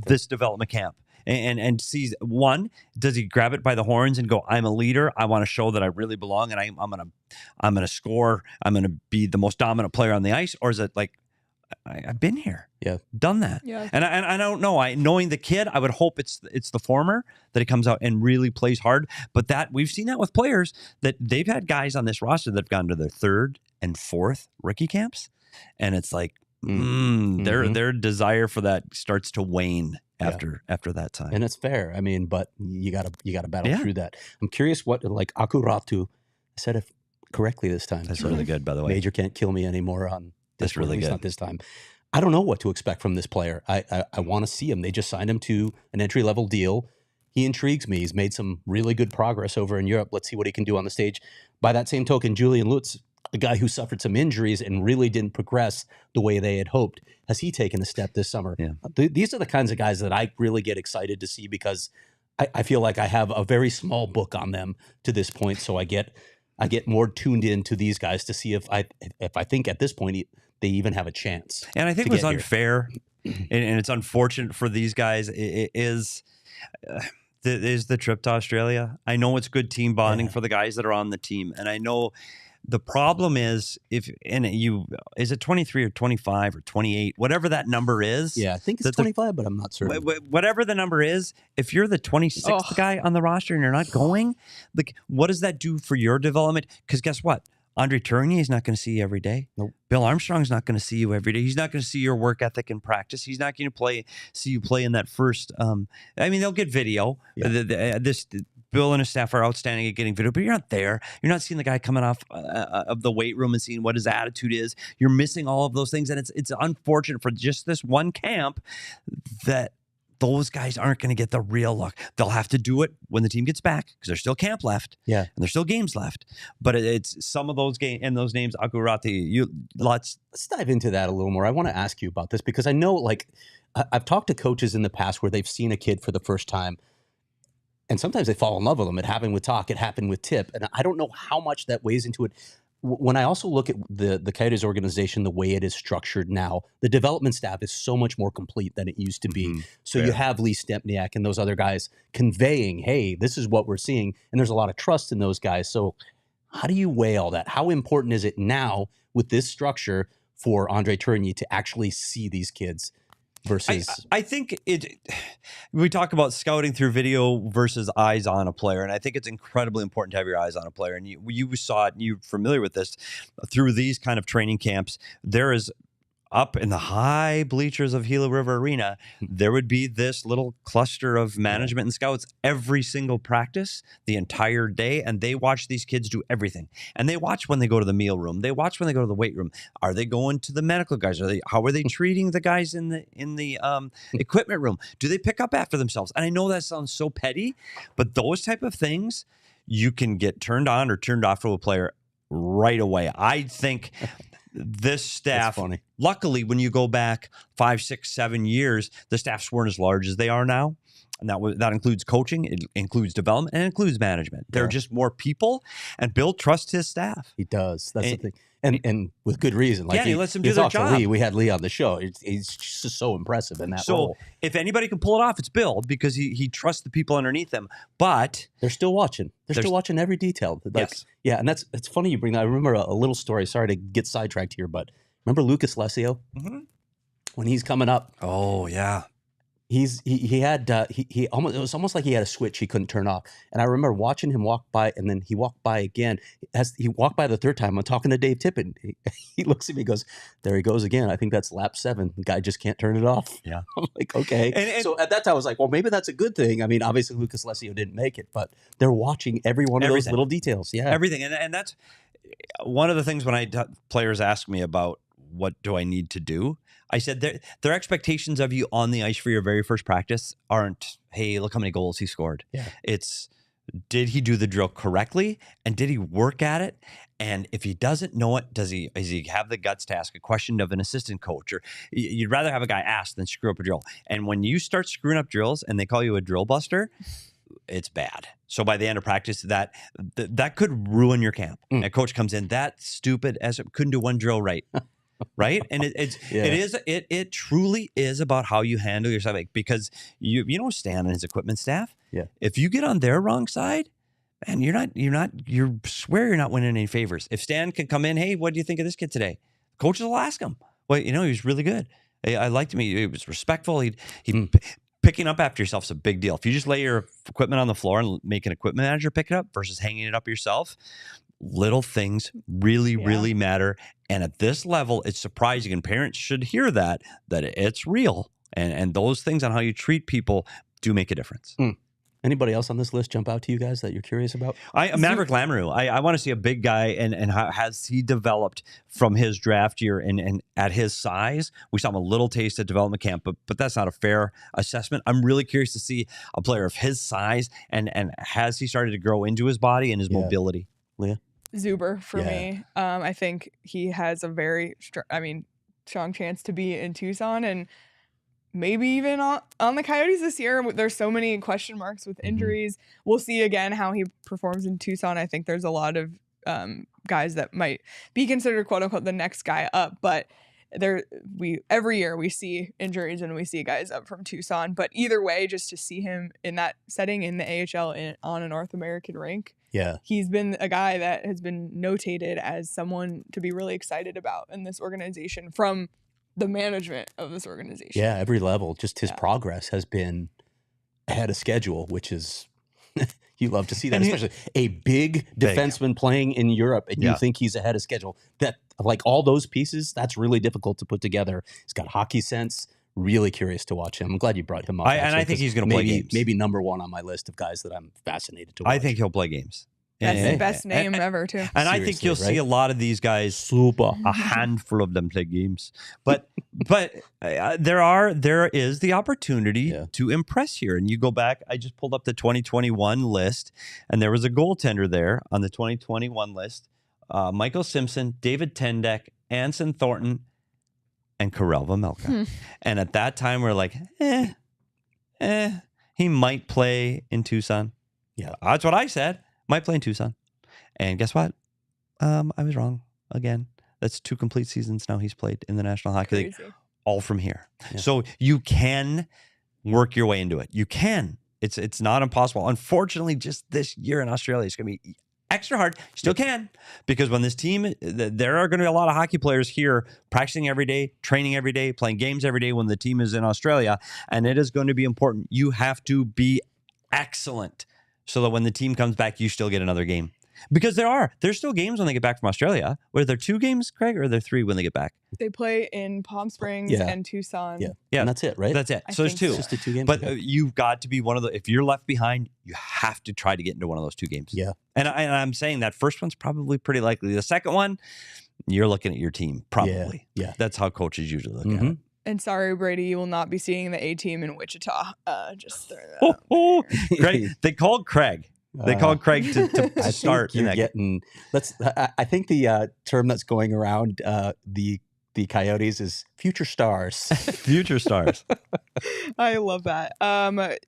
S4: this development camp. And sees, one, does he grab it by the horns and go, I'm a leader, I want to show that I really belong, and I'm gonna score, I'm gonna be the most dominant player on the ice? Or is it like, I've been here, done that? And I don't know. Knowing the kid, I would hope it's the former, that he comes out and really plays hard. But that we've seen that with players, that they've had guys on this roster that have gone to their third and fourth rookie camps, and it's like their desire for that starts to wane after that time.
S3: And it's fair. I mean, but you gotta battle through that. I'm curious what, like, Akuratu, I said it correctly this time.
S4: That's really good, by the way.
S3: Major can't kill me anymore on this.
S4: That's really good.
S3: Not this time. I don't know what to expect from this player. I want to see him. They just signed him to an entry-level deal. He intrigues me. He's made some really good progress over in Europe. Let's see what he can do on the stage. By that same token, Julian Lutz, a guy who suffered some injuries and really didn't progress the way they had hoped, has he taken a step this summer? These are the kinds of guys that I really get excited to see, because I feel like I have a very small book on them to this point. So I get more tuned in to these guys to see if I think at this point they even have a chance.
S4: And I think it was unfair, and it's unfortunate for these guys. It is the trip to Australia. I know it's good team bonding for the guys that are on the team, and I know. The problem is, is it 23 or 25 or 28, whatever that number is?
S3: Yeah, I think it's 25, but I'm not certain.
S4: Whatever the number is, if you're the 26th guy on the roster and you're not going, like, what does that do for your development? Because guess what? Andre Tourigny is not going to see you every day.
S3: Nope.
S4: Bill Armstrong's not going to see you every day. He's not going to see your work ethic in practice. He's not going to see you play in that first. I mean, they'll get video. Yeah. Bill and his staff are outstanding at getting video, but you're not there. You're not seeing the guy coming off of the weight room and seeing what his attitude is. You're missing all of those things, and it's unfortunate for just this one camp that those guys aren't going to get the real look. They'll have to do it when the team gets back, because there's still camp left, and there's still games left. But it's some of those games and those names. Akurati, let's
S3: dive into that a little more. I want to ask you about this, because I know, like, I've talked to coaches in the past where they've seen a kid for the first time, and sometimes they fall in love with them. It happened with Talk. It happened with Tip. And I don't know how much that weighs into it. When I also look at the Coyotes organization, the way it is structured now, the development staff is so much more complete than it used to be. So you have Lee Stempniak and those other guys conveying, hey, this is what we're seeing. And there's a lot of trust in those guys. So how do you weigh all that? How important is it now with this structure for Andre Tourigny to actually see these kids versus.
S4: I think we talk about scouting through video versus eyes on a player, and I think it's incredibly important to have your eyes on a player. And you saw it, and you're familiar with this through these kind of training camps. There is, up in the high bleachers of Gila River Arena, there would be this little cluster of management and scouts every single practice, the entire day, and they watch these kids do everything. And they watch when they go to the meal room. They watch when they go to the weight room. Are they going to the medical guys? How are they treating the guys in the equipment room? Do they pick up after themselves? And I know that sounds so petty, but those type of things, you can get turned on or turned off to a player right away. I think this staff, luckily, when you go back 5, 6, 7 years, the staffs weren't as large as they are now. And that includes coaching, it includes development, and it includes management. There are just more people, and Bill trusts his staff.
S3: He does. That's the thing. And with good reason. Like
S4: he lets them do their job.
S3: We had Lee on the show. He's just so impressive in that role.
S4: So if anybody can pull it off, it's Bill, because he trusts the people underneath him. But
S3: they're still watching. They're still watching every detail.
S4: Yes.
S3: Yeah, and it's funny you bring that. I remember a little story. Sorry to get sidetracked here, but remember Lucas Lesio? Mm-hmm. When he's coming up.
S4: Oh, yeah.
S3: He had almost, it was almost like he had a switch he couldn't turn off. And I remember watching him walk by, and then he walked by again. As he walked by the third time, I'm talking to Dave Tippett. He looks at me, goes, "There he goes again. I think that's lap 7. The guy just can't turn it off."
S4: Yeah.
S3: I'm like, okay. And so at that time, I was like, well, maybe that's a good thing. I mean, obviously Lucas Lesio didn't make it, but they're watching every one of those little details. Yeah,
S4: everything. And that's one of the things when players ask me about what do I need to do, I said their expectations of you on the ice for your very first practice aren't, hey, look how many goals he scored. Yeah. It's, did he do the drill correctly, and did he work at it? And if he doesn't know it, does he have the guts to ask a question of an assistant coach? Or you'd rather have a guy ask than screw up a drill. And when you start screwing up drills and they call you a drill buster, it's bad. So by the end of practice, that could ruin your camp. A coach comes in, that stupid as it couldn't do one drill right. Right. And it truly is about how you handle yourself, because you know Stan and his equipment staff.
S3: Yeah.
S4: If you get on their wrong side, man, you swear you're not winning any favors. If Stan can come in, hey, what do you think of this kid today? Coaches will ask him. Well, he was really good. I liked him. He was respectful. Picking up after yourself is a big deal. If you just lay your equipment on the floor and make an equipment manager pick it up versus hanging it up yourself, little things really matter. And at this level, it's surprising, and parents should hear that it's real. And those things on how you treat people do make a difference.
S3: Anybody else on this list jump out to you guys that you're curious about?
S4: Maverick Lamoureux. I want to see a big guy, and how has he developed from his draft year and at his size. We saw him a little taste at development camp, but that's not a fair assessment. I'm really curious to see a player of his size, and has he started to grow into his body and his mobility.
S3: Leah?
S1: Zuber for me. I think he has a very strong chance to be in Tucson, and maybe even on the Coyotes this year. There's so many question marks with injuries. We'll see again how he performs in Tucson. I think there's a lot of guys that might be considered quote unquote the next guy up, but every year we see injuries and we see guys up from Tucson. But either way, just to see him in that setting in the AHL on a North American rink, he's been a guy that has been notated as someone to be really excited about in this organization from the management of this organization.
S3: Yeah, every level. Just his progress has been ahead of schedule, which is you love to see that, especially a big defenseman playing in Europe, and you think he's ahead of schedule. That, like, all those pieces, that's really difficult to put together. He's got hockey sense. Really curious to watch him. I'm glad you brought him up.
S4: I think he's going to play games.
S3: Maybe number one on my list of guys that I'm fascinated to watch.
S4: I think he'll play games.
S1: That's the best name ever, too.
S4: And I think you'll see a lot of these guys, a handful of them play games. But there is the opportunity to impress here. And you go back, I just pulled up the 2021 list, and there was a goaltender there on the 2021 list. Michael Simpson, David Tendek, Anson Thornton, and Karel Vejmelka. And at that time, we're like, he might play in Tucson. Yeah, that's what I said. Might play in Tucson. And guess what? I was wrong again. That's 2 complete seasons now he's played in the National Hockey League, all from here. Yeah. So you can work your way into it. You can. It's not impossible. Unfortunately, just this year in Australia, it's going to be extra hard. Still can, because when this team, there are going to be a lot of hockey players here practicing every day, training every day, playing games every day when the team is in Australia, and it is going to be important. You have to be excellent so that when the team comes back, you still get another game. Because there's still games when they get back from Australia. Were there 2 games, Craig, or are there 3 when they get back?
S1: They play in Palm Springs and Tucson.
S3: Yeah, and that's it, right?
S4: That's it.
S1: I
S4: So there's
S1: think
S4: 2.
S3: It's just the 2 games.
S4: But you've got to be one of the, if you're left behind, you have to try to get into one of those 2 games.
S3: Yeah.
S4: And I'm saying that first one's probably pretty likely. The second one, you're looking at your team, probably.
S3: Yeah.
S4: That's how coaches usually look at it.
S1: And sorry, Brady, you will not be seeing the A team in Wichita. Just throw that out there.
S4: Craig, they called Craig. They called Craig to
S3: I
S4: start.
S3: think you're getting. I think the term that's going around the Coyotes is future stars.
S4: Future stars.
S1: I love that.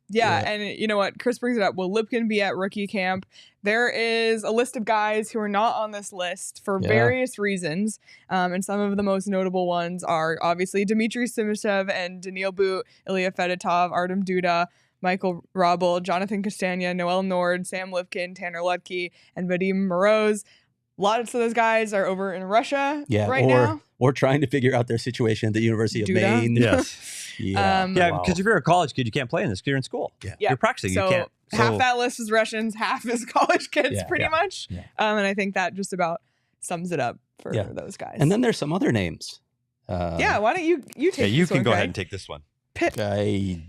S1: Yeah, and you know what? Chris brings it up. Will Lipkin be at rookie camp? There is a list of guys who are not on this list for various reasons. And some of the most notable ones are obviously Dmitri Simashev and Daniil Boot, Ilya Fedotov, Artem Duda, Michael Hrabal, Jonathan Castagna, Noel Nord, Sam Lipkin, Tanner Lutke, and Vadim Moroz. Lots of those guys are over in Russia now.
S3: Or trying to figure out their situation at the University of Maine.
S4: Yes.
S3: Yeah.
S4: Because if you're a college kid, you can't play in this because you're in school.
S3: Yeah.
S4: You're practicing.
S1: So
S4: you can't.
S1: half that list is Russians, half is college kids, pretty much.
S3: Yeah.
S1: And I think that just about sums it up for those guys.
S3: And then there's some other names.
S1: Why don't you take this
S4: you can
S1: one,
S4: go
S1: Craig?
S4: ahead and take this one.
S1: Pitt.
S3: I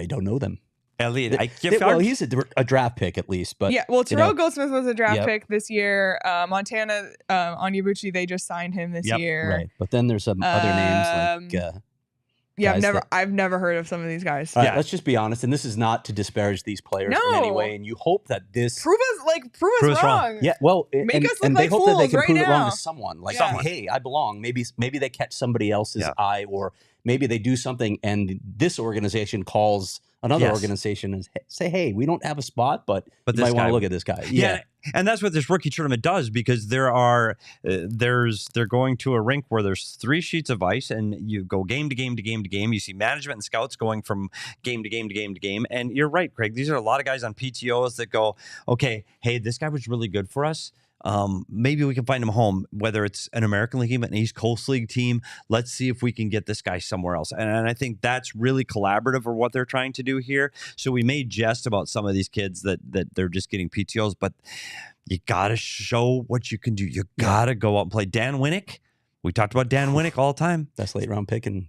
S3: don't know them.
S4: Elliot,
S3: Well, he's a draft pick at least, but
S1: Terrell Goldsmith was a draft pick this year. Montana, Onyebuchi, they just signed him this year.
S3: Right. But then there's some other names like
S1: I've never heard of some of these guys.
S3: All right, let's just be honest, and this is not to disparage these players in any way, and you hope that this
S1: prove us wrong.
S3: Yeah, well,
S1: Make us look
S3: and
S1: like
S3: they hope that they
S1: fools
S3: can
S1: right
S3: prove it wrong
S1: now.
S3: to someone. Like,
S1: Yeah.
S3: hey, I belong. Maybe they catch somebody else's eye, or maybe they do something, and this organization calls another organization and say, hey, we don't have a spot, but you might want to look at this guy.
S4: Yeah. And that's what this rookie tournament does, because they're going to a rink where there's 3 sheets of ice, and you go game to game to game to game. You see management and scouts going from game to game to game to game. And you're right, Craig. These are a lot of guys on PTOs that go, okay, hey, this guy was really good for us. Maybe we can find him home, whether it's an American League team, an East Coast League team. Let's see if we can get this guy somewhere else. And I think that's really collaborative for what they're trying to do here. So we made jest about some of these kids that they're just getting PTOs, but you got to show what you can do. You got to go out and play. Dan Winnick. We talked about Dan Winnick all the time.
S3: That's late round pick, and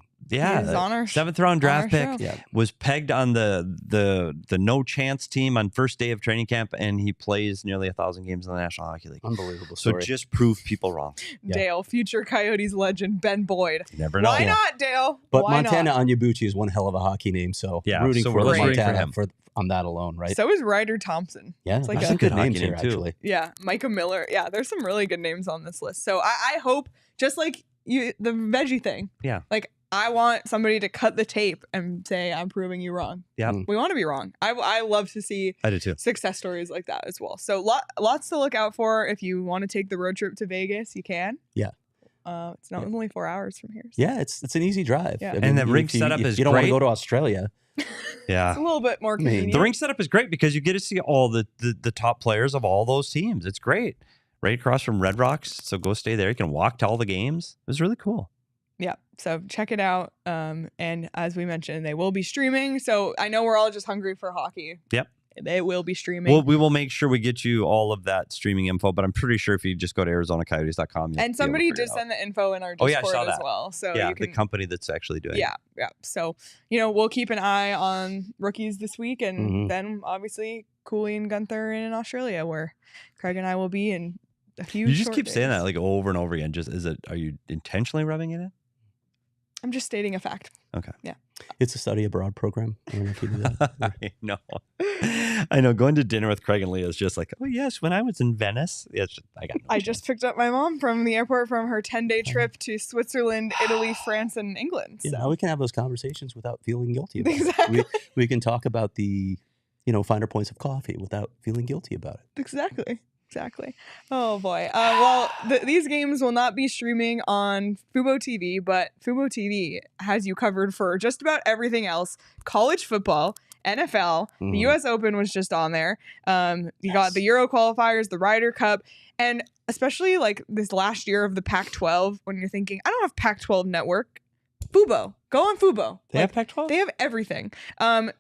S4: seventh round draft pick. Was pegged on the no chance team on first day of training camp, and he plays nearly 1,000 games in the National Hockey League.
S3: Unbelievable
S4: So
S3: story.
S4: just prove people wrong.
S1: Dale, future Coyotes legend Ben Boyd.
S4: You never know.
S1: Why not, Dale?
S3: But
S1: Why
S3: Montana
S1: not?
S3: Onyebuchi is one hell of a hockey name, so rooting
S4: so
S3: for
S4: we're rooting
S3: Montana
S4: for him.
S3: on that alone, right?
S1: So is Ryder Thompson.
S3: Yeah,
S1: it's like
S3: there's some good names
S4: hockey
S3: here,
S4: name, too.
S3: actually.
S1: Yeah, Micah Miller. Yeah, there's some really good names on this list. So I hope, just like the veggie thing.
S4: Yeah.
S1: Like, I want somebody to cut the tape and say, I'm proving you wrong.
S4: Yeah.
S1: We want to be wrong. I love to see
S4: I do too.
S1: success stories like that as well. So lots to look out for. If you want to take the road trip to Vegas, you can.
S3: Yeah.
S1: It's not only 4 hours from here. So.
S3: Yeah, it's an easy drive.
S1: Yeah.
S4: And the rink setup is
S3: you don't want to
S4: great.
S3: go to Australia.
S4: Yeah.
S1: It's a little bit more convenient.
S4: The rink setup is great because you get to see all the top players of all those teams. It's great. Right across from Red Rocks. So go stay there. You can walk to all the games. It was really cool.
S1: Yeah, so check it out. And as we mentioned, they will be streaming. So I know we're all just hungry for hockey.
S4: Yep.
S1: They will be streaming.
S4: Well, we will make sure we get you all of that streaming info, but I'm pretty sure if you just go to ArizonaCoyotes.com.
S1: And somebody did send the info in our Discord as well. So you can,
S4: the company that's actually doing it.
S1: Yeah. So, we'll keep an eye on rookies this week. And then obviously Cooley and Gunther in Australia, where Craig and I will be in a few
S4: You just
S1: short
S4: keep
S1: days.
S4: saying that like over and over again. Are you intentionally rubbing it in?
S1: I'm just stating a fact.
S4: Okay.
S1: Yeah.
S3: It's a study abroad program. I don't know if you do that.
S4: I know. Going to dinner with Craig and Leah is just like, oh yes, when I was in Venice.
S1: I just picked up my mom from the airport from her 10-day trip to Switzerland, Italy, France, and England. So.
S3: Yeah, we can have those conversations without feeling guilty about
S1: Exactly.
S3: it. We can talk about the, finer points of coffee without feeling guilty about it.
S1: Exactly. Oh boy. These games will not be streaming on Fubo TV, but Fubo TV has you covered for just about everything else: college football, NFL. The U.S. Open was just on there. You got the Euro qualifiers, the Ryder Cup, and especially like this last year of the Pac-12 when you're thinking, I don't have Pac-12 network. Fubo. Go on Fubo.
S4: They have Pac-12?
S1: They have everything.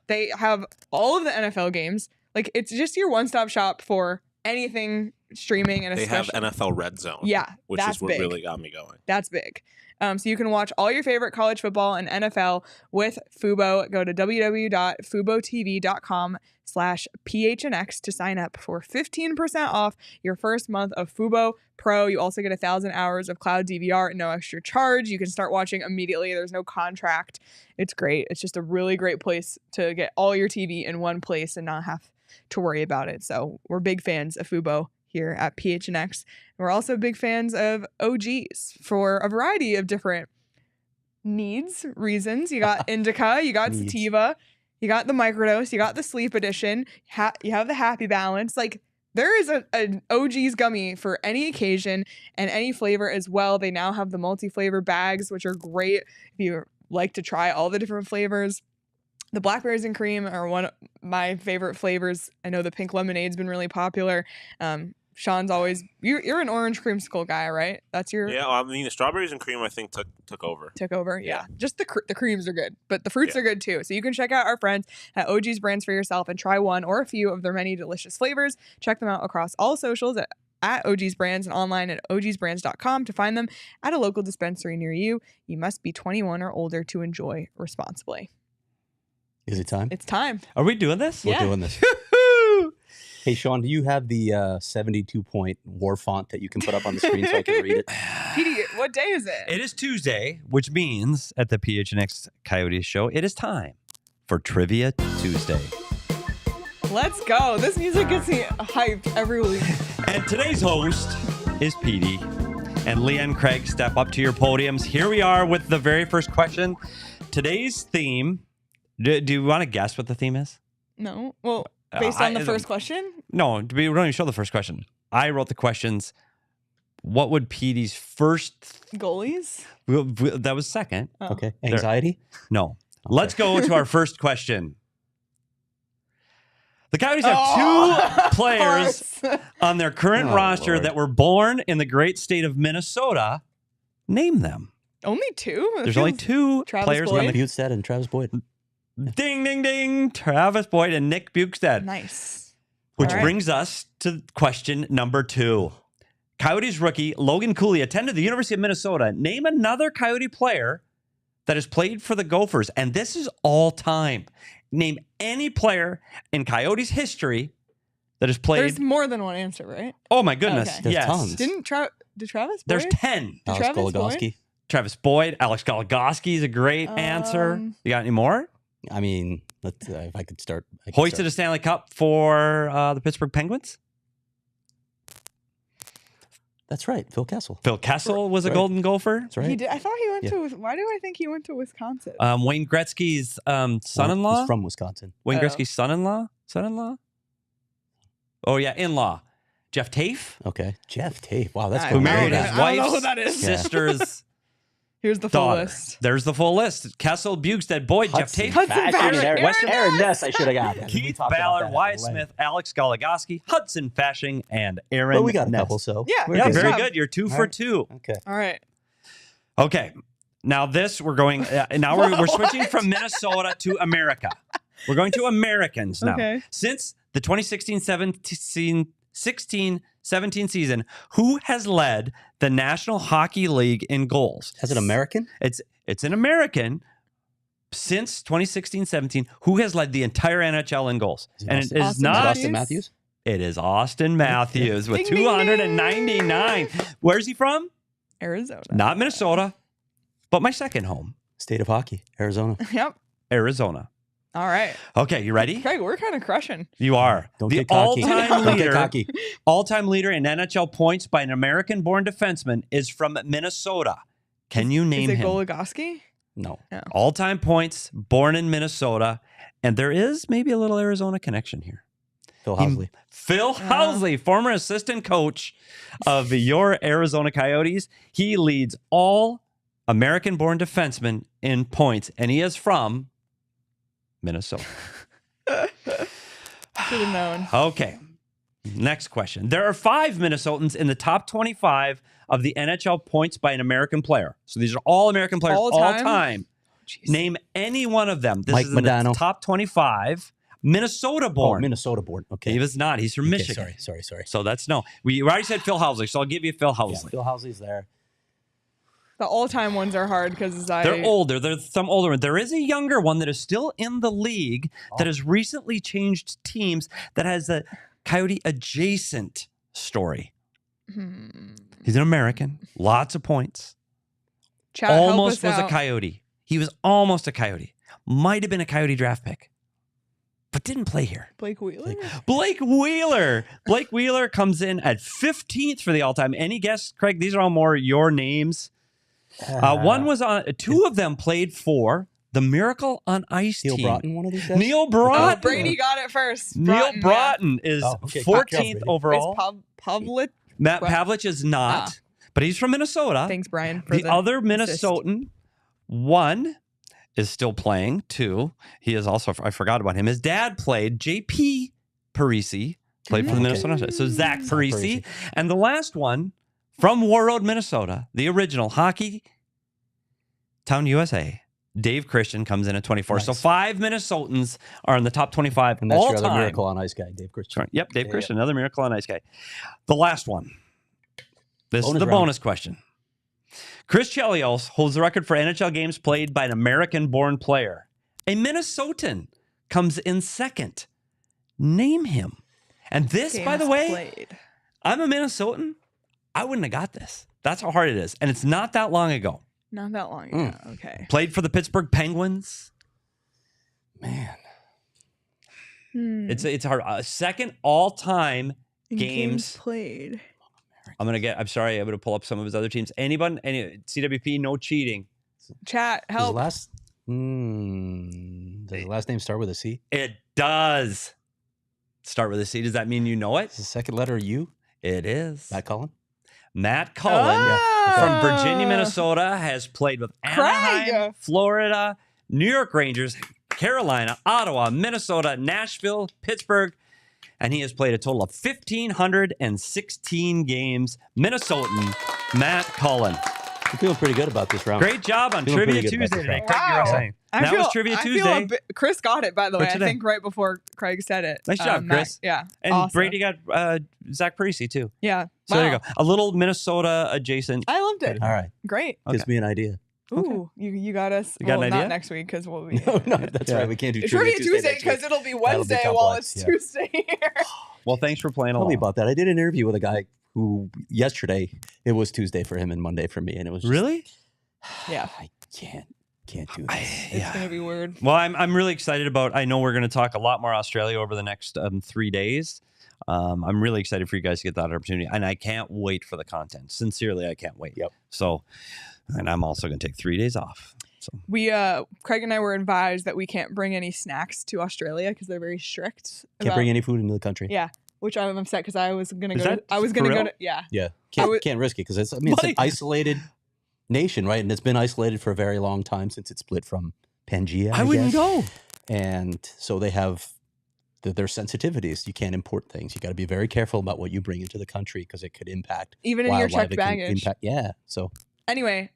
S1: They have all of the NFL games. Like, it's just your one-stop shop for anything streaming. And
S5: they have NFL Red Zone.
S1: Yeah,
S5: which
S1: that's
S5: is what
S1: big.
S5: really got me going.
S1: That's big. So you can watch all your favorite college football and NFL with Fubo. Go to www.fubotv.com/PHNX to sign up for 15% off your first month of Fubo Pro. You also get 1,000 hours of cloud DVR at no extra charge. You can start watching immediately. There's no contract. It's great. It's just a really great place to get all your TV in one place and not have to worry about it. So we're big fans of Fubo here at PHNX. We're also big fans of OGs for a variety of different reasons. You got indica, you got sativa, you got the microdose, you got the sleep edition, you have the happy balance. Like, there is an OG's gummy for any occasion and any flavor as well. They now have the multi-flavor bags, which are great if you like to try all the different flavors. The blackberries and cream are one of my favorite flavors. I know the pink lemonade's been really popular. Sean's always you're an orange creamsicle guy, right? That's your
S5: I mean the strawberries and cream I think took over.
S1: Took over, yeah. Just the creams are good, but the fruits are good too. So you can check out our friends at OG's Brands for yourself and try one or a few of their many delicious flavors. Check them out across all socials at OG's Brands and online at ogsbrands.com to find them at a local dispensary near you. You must be 21 or older to enjoy responsibly.
S3: Is it time?
S1: It's time.
S4: Are we doing this?
S3: We're doing this. Hey, Sean, do you have the 72-point war font that you can put up on the screen so I can read it?
S1: Petey, what day is it?
S4: It is Tuesday, which means at the PHNX Coyotes show, it is time for Trivia Tuesday.
S1: Let's go. This music gets me hyped every week.
S4: And today's host is Petey. And Leah and Craig, step up to your podiums. Here we are with the very first question. Today's theme, do you want to guess what the theme is?
S1: No. Well, based on the first question?
S4: No, we don't even show the first question. I wrote the questions. What would Petey's first...
S1: Goalies?
S4: That was second.
S1: Oh.
S3: Okay. Anxiety?
S4: No.
S3: Okay.
S4: Let's go to our first question. The Coyotes have two players on their current roster that were born in the great state of Minnesota. Name them.
S1: Only two?
S4: There's only two players.
S1: Boyd?
S3: Bukestad and Travis Boyd.
S4: Ding, ding, ding. Travis Boyd and Nick Bukestad.
S1: Nice.
S4: Which brings us to question number 2. Coyotes rookie Logan Cooley attended the University of Minnesota. Name another Coyote player that has played for the Gophers. And this is all time. Name any player in Coyotes history that has played.
S1: There's more than one answer, right?
S4: Oh, my goodness.
S1: Okay.
S3: There's
S4: Yes.
S3: tons.
S1: Did Travis Boyd?
S4: There's 10.
S3: Alex
S1: Travis
S3: Goligoski.
S4: Travis Boyd, Alex Goligoski is a great answer. You got any more?
S3: I mean, let's if I could start.
S4: Hoisted a Stanley Cup for the Pittsburgh Penguins.
S3: That's right. Phil Kessel.
S4: Phil Kessel was a Golden Gopher.
S3: That's right.
S1: He did. I thought he went to. Why do I think he went to Wisconsin?
S4: Wayne Gretzky's son-in-law.
S3: He's from Wisconsin.
S4: Wayne Gretzky's son-in-law. Oh yeah, in-law. Jeff Tafe.
S3: Okay. Jeff Tafe. Wow, that's
S1: I
S4: Who
S3: cool.
S4: married
S1: I
S4: his
S1: don't know
S4: wife's
S1: who that is.
S4: sister's
S1: Here's the full
S4: daughter.
S1: list.
S4: There's the full list. Kessel, Bukestad, Boyd, Jeff Tafe,
S3: Aaron Ness. I should have got.
S4: Keith Ballard, Wyatt Smith, Alex Goligoski, Hudson Fashing, and Aaron
S3: Well, we got a
S4: Ness.
S3: couple, so
S1: Yeah.
S3: we're
S4: Yeah,
S3: good.
S4: very
S1: job.
S4: good. You're 2 for 2.
S3: Okay.
S1: All right.
S4: Okay. Now this, we're going. Now we're switching from Minnesota to America. We're going to Americans now.
S1: Okay.
S4: Since the 2016-17 season, who has led the National Hockey League in goals?
S3: As an American?
S4: It's an American since 2016-17 who has led the entire NHL in goals. And it is
S1: Austin
S4: not
S3: Austin Matthews?
S4: It is Austin Matthews with
S1: Ding, ding,
S4: 299. Where's he from?
S1: Arizona.
S4: Not Minnesota, but my second home,
S3: State of hockey, Arizona.
S1: Yep.
S4: Arizona.
S1: All right.
S4: Okay, you ready?
S1: Craig, we're kind of crushing.
S4: You are.
S3: Don't
S4: The
S3: get cocky.
S4: all-time
S3: Don't get
S4: leader,
S3: cocky.
S4: all-time leader in NHL points by an American-born defenseman is from Minnesota. Can you name
S1: Is it
S4: him?
S1: Goligoski?
S3: No.
S4: All-time points, born in Minnesota, and there is maybe a little Arizona connection here.
S3: Phil Housley.
S4: Phil Housley, former assistant coach of your Arizona Coyotes. He leads all American-born defensemen in points, and he is from Minnesota.
S1: Should have known.
S4: Okay. Next question. There are 5 Minnesotans in the top 25 of the NHL points by an American player. So these are all American players all time.
S1: Jeez.
S4: Name any one of them. This
S3: Mike
S4: is in
S3: Modano.
S4: the top 25. Minnesota born.
S3: Oh, Minnesota born. Okay.
S4: He was not. He's from Michigan.
S3: Sorry.
S4: So that's no. We already said Phil Housley, so I'll give you Phil
S3: Yeah,
S4: Housley.
S3: Phil Housley's there.
S1: The all-time ones are hard because
S4: They're older. There's some older ones. There is a younger one that is still in the league that has recently changed teams that has a Coyote adjacent story. He's an American. Lots of points.
S1: Chat,
S4: Almost
S1: help us
S4: was a
S1: out.
S4: Coyote. He was almost a Coyote. Might have been a Coyote draft pick, but didn't play here.
S1: Blake Wheeler.
S4: Blake Wheeler. Blake Wheeler comes in at 15th for the all-time. Any guess, Craig? These are all more your names. One was on. 2 of them played for the Miracle on Ice
S3: Neil
S4: team.
S3: Broughton, one of these guys?
S4: Neil
S1: Oh,
S4: Broughton.
S1: Brady got it first.
S4: Neil
S1: yeah.
S4: Broughton is
S3: okay.
S4: 14th
S3: Brady.
S4: overall.
S1: Is Pavlik?
S4: Matt Pavlich is not, but he's from Minnesota.
S1: Thanks, Brian. For
S4: The other
S1: assist.
S4: Minnesotan, 1 is still playing. 2, he is also, I forgot about him. His dad played. JP Parisi played for the Minnesota. So Zach Parisi. And the last one from War Road, Minnesota, the original Hockey Town USA, Dave Christian comes in at 24.
S3: Nice.
S4: So 5 Minnesotans are in the top 25
S3: And that's
S4: all
S3: your other
S4: time.
S3: Miracle on Ice guy, Dave Christian.
S4: Yep, Dave Christian, another Miracle on Ice guy. The last one. This is
S3: Bonus
S4: the
S3: round.
S4: bonus question. Chris Chelios holds the record for NHL games played by an American-born player. A Minnesotan comes in second. Name him. And this, by the way,
S1: Played.
S4: I'm a Minnesotan. I wouldn't have got this. That's how hard it is. And it's not that long ago.
S1: Not that long ago. Okay.
S4: Played for the Pittsburgh Penguins.
S3: Man.
S4: It's hard. Second all-time
S1: In
S4: games.
S1: played.
S4: I'm sorry, I'm going to pull up some of his other teams. Anyone? CWP, no cheating.
S1: Chat,
S3: Does
S1: help.
S3: does the last name start with a C?
S4: It does start with a C. Does that mean you know it?
S3: Is the second letter U?
S4: It is.
S3: Matt Cullen?
S4: Matt Cullen
S1: Oh.
S4: from Virginia, Minnesota has played with Anaheim,
S1: Craig.
S4: Florida, New York Rangers, Carolina, Ottawa, Minnesota, Nashville, Pittsburgh, and he has played a total of 1,516 games. Minnesotan Matt Cullen.
S3: I'm feeling pretty good about this round.
S4: Great job on
S3: Feeling
S4: Trivia
S3: pretty good about
S4: Tuesday
S3: this
S4: today.
S3: round.
S4: Craig, you're
S1: Wow.
S4: saying.
S1: I
S4: That
S1: feel-
S4: was Trivia
S1: I feel
S4: Tuesday.
S1: a bit- Chris got it, by the
S4: For
S1: way.
S4: today.
S1: I think right before Craig said it.
S4: Nice job,
S1: Matt-
S4: Chris.
S1: yeah.
S4: And
S1: awesome.
S4: Brady got Zach Parisi, too.
S1: Yeah.
S4: So there you
S1: Wow.
S4: go. A little Minnesota adjacent.
S1: I loved it.
S3: All right.
S1: Great.
S3: Gives me an idea.
S1: Ooh, you got us.
S4: You got an
S1: well,
S4: idea?
S1: Not next week because we'll be.
S3: No, that's right. We can't do
S1: It's Trivia Tuesday
S3: next week.
S1: because it'll be
S3: That'll be
S1: Wednesday while
S3: complex,
S1: it's
S3: yeah.
S1: Tuesday here.
S4: Well, thanks for playing
S3: Tell me
S4: along.
S3: about that. I did an interview with a guy who yesterday, it was Tuesday for him and Monday for me. And it was just,
S4: Really?
S1: Yeah.
S3: I can't do this.
S1: It's going to be weird.
S4: Well, I'm really excited about. I know we're going to talk a lot more Australia over the next 3 days. I'm really excited for you guys to get that opportunity, and I can't wait for the content. Sincerely, I can't wait.
S3: Yep.
S4: So, and I'm also going to take 3 days off. So
S1: We, Craig and I were advised that we can't bring any snacks to Australia because they're very strict.
S3: Can't
S1: about-
S3: bring any food into the country.
S1: Yeah, which I'm upset because I was gonna
S4: Is
S1: go.
S4: that
S1: I was
S4: for
S1: gonna go
S4: real?
S1: to. Yeah,
S3: Yeah.
S1: I would-
S3: Can't risk it because it's an
S4: Like-
S3: isolated nation, right? And it's been isolated for a very long time since it split from Pangea.
S4: I wouldn't
S3: guess.
S4: go.
S3: And so they have their sensitivities. You can't import things. You got to be very careful about what you bring into the country because it could impact
S1: even in your
S3: wildlife.
S1: checked
S3: It can
S1: baggage.
S3: yeah. So
S1: Anyway,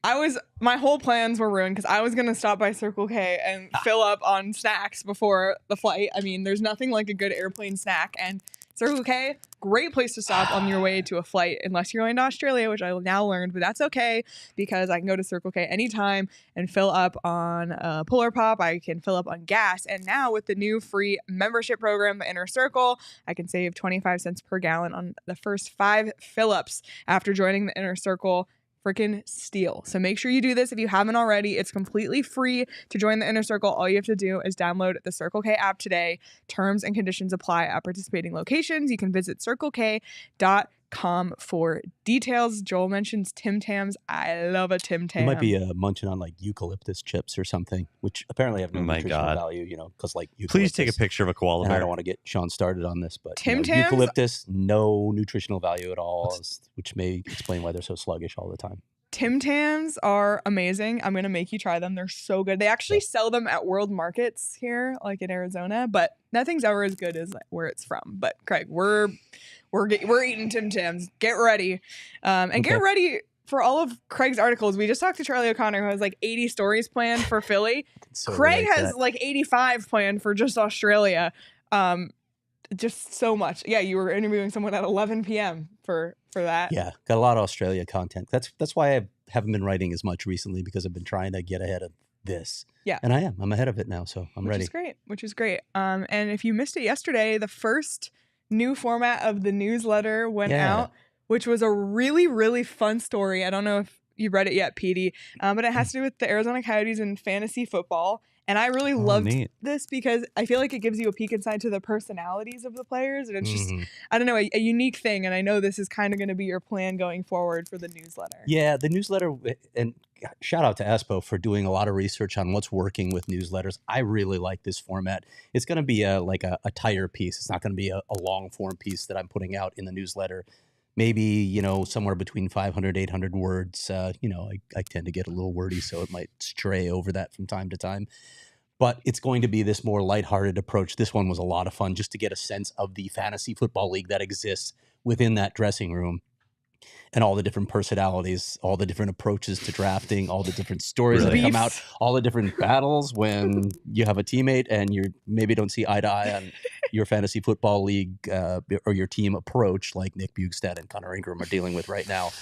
S1: my whole plans were ruined because I was gonna stop by Circle K and fill up on snacks before the flight. I mean, there's nothing like a good airplane snack, and Circle K, great place to stop on your way to a flight, unless you're going to Australia, which I now learned, but that's okay because I can go to Circle K anytime and fill up on Polar Pop. I can fill up on gas, and now with the new free membership program, the Inner Circle, I can save 25 cents per gallon on the first 5 fill-ups after joining the Inner Circle. Freaking steal. So make sure you do this if you haven't already. It's completely free to join the Inner Circle. All you have to do is download the Circle K app today. Terms and conditions apply at participating locations. You can visit circlek.com for details. Joel mentions Tim Tams. I love a Tim Tam.
S3: you might be munching on like eucalyptus chips or something, which apparently have no
S4: Oh my
S3: nutritional
S4: God.
S3: value, because like
S4: Please take a
S3: eucalyptus-
S4: picture of a koala
S3: And I
S4: bear.
S3: don't want to get Sean started on this, but
S1: Tim Tams?
S3: eucalyptus, no nutritional value at all, which may explain why they're so sluggish all the time.
S1: Tim Tams are amazing. I'm gonna make you try them. They're so good. They actually sell them at World Markets here, like in Arizona, but nothing's ever as good as where it's from. But Craig, we're eating Tim Tams. Get ready, get ready for all of Craig's articles. We just talked to Charlie O'Connor, who has like 80 stories planned for Philly. Craig has like 85 planned for just Australia. Just so much. Yeah, you were interviewing someone at 11 p.m. for that.
S3: Yeah, got a lot of Australia content. That's why I haven't been writing as much recently, because I've been trying to get ahead of this.
S1: Yeah.
S3: And I'm ahead of it now, so I'm ready.
S1: Which is great. And if you missed it yesterday, the first new format of the newsletter went out, which was a really, really fun story. I don't know if you read it yet, Petey, but it has to do with the Arizona Coyotes and fantasy football. And I really loved this because I feel like it gives you a peek inside to the personalities of the players. And it's just, I don't know, a unique thing. And I know this is kind of going to be your plan going forward for the newsletter. Yeah, the newsletter, and shout out to Espo for doing a lot of research on what's working with newsletters. I really like this format. It's going to be a tighter piece. It's not going to be a long form piece that I'm putting out in the newsletter. Maybe, somewhere between 500, 800 words. I tend to get a little wordy, so it might stray over that from time to time. But it's going to be this more lighthearted approach. This one was a lot of fun just to get a sense of the fantasy football league that exists within that dressing room, and all the different personalities, all the different approaches to drafting, all the different stories that come out, all the different battles when you have a teammate and you maybe don't see eye to eye on your fantasy football league or your team approach, like Nick Bugstad and Conor Ingram are dealing with right now.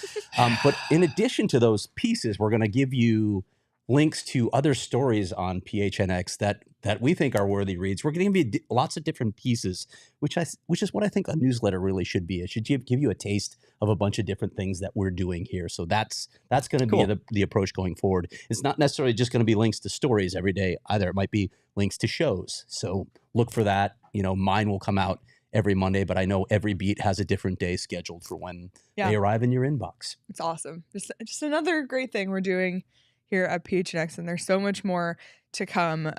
S1: But in addition to those pieces, we're going to give you links to other stories on PHNX that we think are worthy reads. We're going to give you lots of different pieces, which is what I think a newsletter really should be. It should give you a taste of a bunch of different things that we're doing here. So that's going to be the approach going forward. It's not necessarily just going to be links to stories every day either. It might be links to shows. So look for that. Mine will come out every Monday, but I know every beat has a different day scheduled for when they arrive in your inbox. It's awesome. Just another great thing we're doing here at PHNX, and there's so much more to come.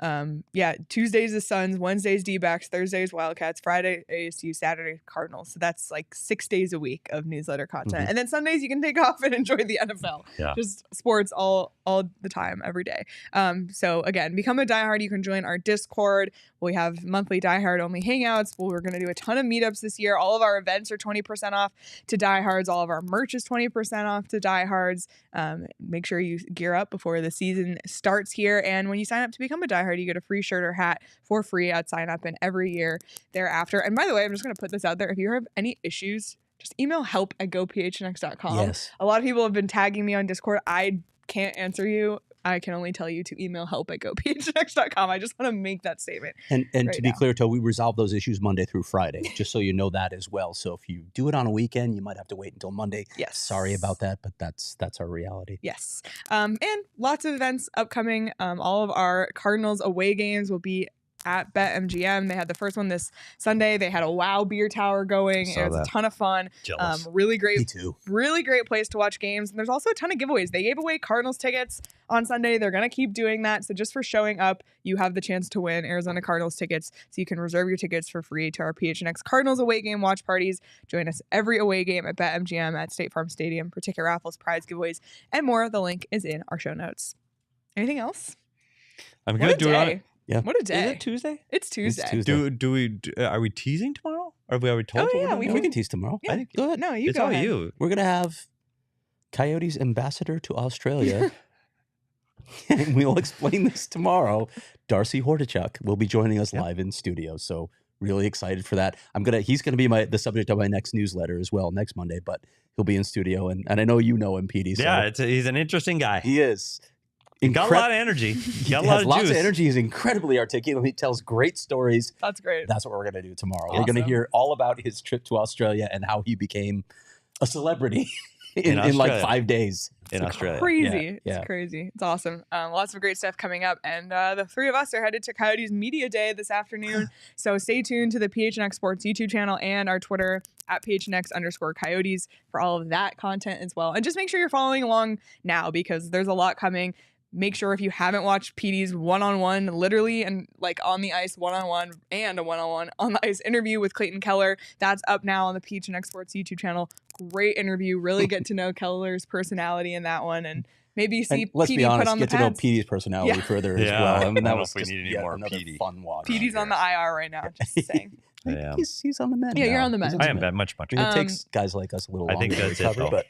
S1: Tuesdays the Suns, Wednesdays D-backs, Thursdays Wildcats, Friday ASU, Saturday Cardinals. So that's like 6 days a week of newsletter content. And then Sundays you can take off and enjoy the NFL. Just sports all the time, every day. So again, become a diehard. You can join our Discord. We have monthly diehard only hangouts. We're going to do a ton of meetups this year. All of our events are 20% off to diehards. All of our merch is 20% off to diehards. Make sure you gear up before the season starts here. And when you sign up to become a diehard, you get a free shirt or hat for free at sign up and every year thereafter. And by the way, I'm just going to put this out there. If you have any issues, just email help@gophnx.com. Yes. A lot of people have been tagging me on Discord. I can't answer you. I can only tell you to email help@gophnx.com. I just want to make that statement. And to be clear, we resolve those issues Monday through Friday, just so you know that as well. So if you do it on a weekend, you might have to wait until Monday. Yes. Sorry about that, but that's our reality. Yes. And lots of events upcoming. All of our Cardinals away games will be at BetMGM. They had the first one this Sunday. They had a WoW beer tower going. It was a ton of fun. Jealous. Really great. Me too. Really great place to watch games. And there's also a ton of giveaways. They gave away Cardinals tickets on Sunday. They're going to keep doing that. So just for showing up, you have the chance to win Arizona Cardinals tickets. So you can reserve your tickets for free to our PHNX Cardinals away game watch parties. Join us every away game at BetMGM at State Farm Stadium for ticket raffles, prize giveaways, and more. The link is in our show notes. Anything else?
S4: I'm going to do it on it.
S3: Yeah.
S1: What a day.
S4: Is it Tuesday?
S1: It's Tuesday.
S3: It's Tuesday.
S4: Are we teasing tomorrow? Are we told?
S1: Oh, yeah,
S3: we can tease tomorrow.
S1: Yeah.
S3: Go ahead.
S1: No, you
S4: it's
S1: go
S4: all
S1: ahead.
S4: you.
S3: We're going to have Coyotes ambassador to Australia. And we'll explain this tomorrow. Darcy Hordichuk will be joining us live in studio. So really excited for that. He's gonna be the subject of my next newsletter as well next Monday, but he'll be in studio and I know you know him, Petey. So
S4: yeah, he's an interesting guy.
S3: He is.
S4: Got a lot of energy. Got a lot of
S3: lots
S4: juice.
S3: of energy. He's incredibly articulate. He tells great stories.
S1: That's great.
S3: That's what we're going to do tomorrow.
S1: Awesome.
S3: We're going to hear all about his trip to Australia and how he became a celebrity in like 5 days.
S4: In Australia.
S1: Crazy. It's crazy. It's awesome. Lots of great stuff coming up. And the three of us are headed to Coyotes Media Day this afternoon. So stay tuned to the PHNX Sports YouTube channel and our Twitter at PHNX_Coyotes for all of that content as well. And just make sure you're following along now because there's a lot coming. Make sure if you haven't watched Petey's one-on-one, literally and like on the ice one-on-one and a one-on-one on the ice interview with Clayton Keller, that's up now on the PHNX Sports YouTube channel. Great interview. Really get to know Keller's personality in that one, and maybe see
S3: let's
S1: Petey
S3: be honest,
S1: put on the
S3: get to know
S1: pads.
S3: Petey's personality further as well. I mean,
S4: I
S3: that
S4: don't
S3: was
S4: know if
S3: just
S4: we need any
S3: yet
S4: more
S3: another
S4: Petey.
S3: fun watch.
S1: Petey's on the IR right now, just saying.
S4: Yeah.
S3: He's on the mend.
S1: Yeah, you're
S3: now.
S1: on the mend.
S3: He's
S4: I am
S3: mend.
S4: much.
S3: I mean, it takes guys like us a little
S4: I
S3: longer
S4: think
S3: to
S4: that's it,
S3: recover,
S4: though.
S3: but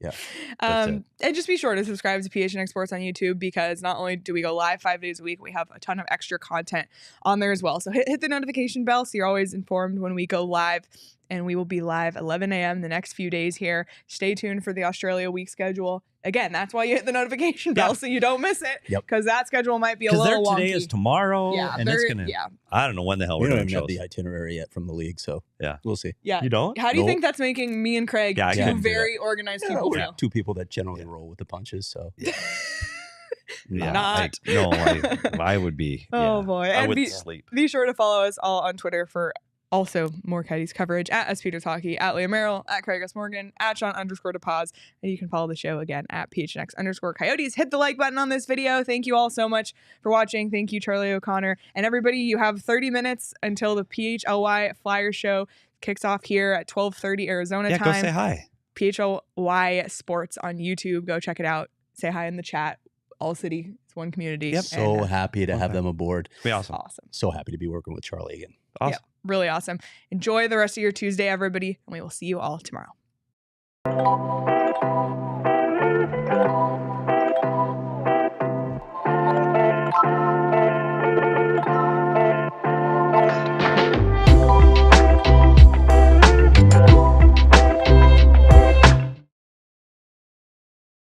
S3: yeah.
S1: And just be sure to subscribe to PHNX Sports on YouTube, because not only do we go live 5 days a week, we have a ton of extra content on there as well. So hit the notification bell so you're always informed when we go live. And we will be live 11 a.m. the next few days here. Stay tuned for the Australia week schedule. Again, that's why you hit the notification bell so you don't miss it.
S3: Yep.
S1: Because that schedule might be a
S4: Because
S1: little
S4: their
S1: wonky.
S4: today is tomorrow,
S1: Yeah,
S4: and it's
S1: they're-
S4: gonna.
S1: yeah.
S4: I don't know when the hell
S3: We
S4: we're
S3: don't
S4: doing
S3: even have
S4: shows.
S3: the itinerary yet from the league, so
S4: Yeah.
S3: we'll see.
S1: Yeah.
S4: You don't?
S1: How do you
S3: Nope.
S1: think that's making me and Craig
S4: Yeah, I
S1: two
S4: couldn't do
S1: very organized people
S3: we're
S1: feel?
S3: two people that generally roll with the punches, so
S4: Yeah,
S1: Not.
S4: I would be.
S1: Oh,
S4: yeah,
S1: boy.
S4: I
S1: And
S4: would
S1: be-
S4: sleep.
S1: Be sure to follow us all on Twitter for also more Coyotes coverage at SPeters Hockey, at Leah Merrill, at Craig S. Morgan, at Sean_DePaz. And you can follow the show again at PHNX_Coyotes. Hit the like button on this video. Thank you all so much for watching. Thank you, Charlie O'Connor. And everybody, you have 30 minutes until the PHLY Flyer Show kicks off here at 12:30 Arizona
S4: Yeah,
S1: time.
S4: go say hi.
S1: PHLY Sports on YouTube. Go check it out. Say hi in the chat. ALLCITY. It's one community.
S4: Yep.
S3: so
S1: And,
S3: happy to have
S4: Okay.
S3: them aboard.
S4: Be awesome.
S1: awesome.
S3: So happy to be working with Charlie again.
S4: Awesome.
S1: Yeah, really awesome. Enjoy the rest of your Tuesday, everybody, and we will see you all tomorrow.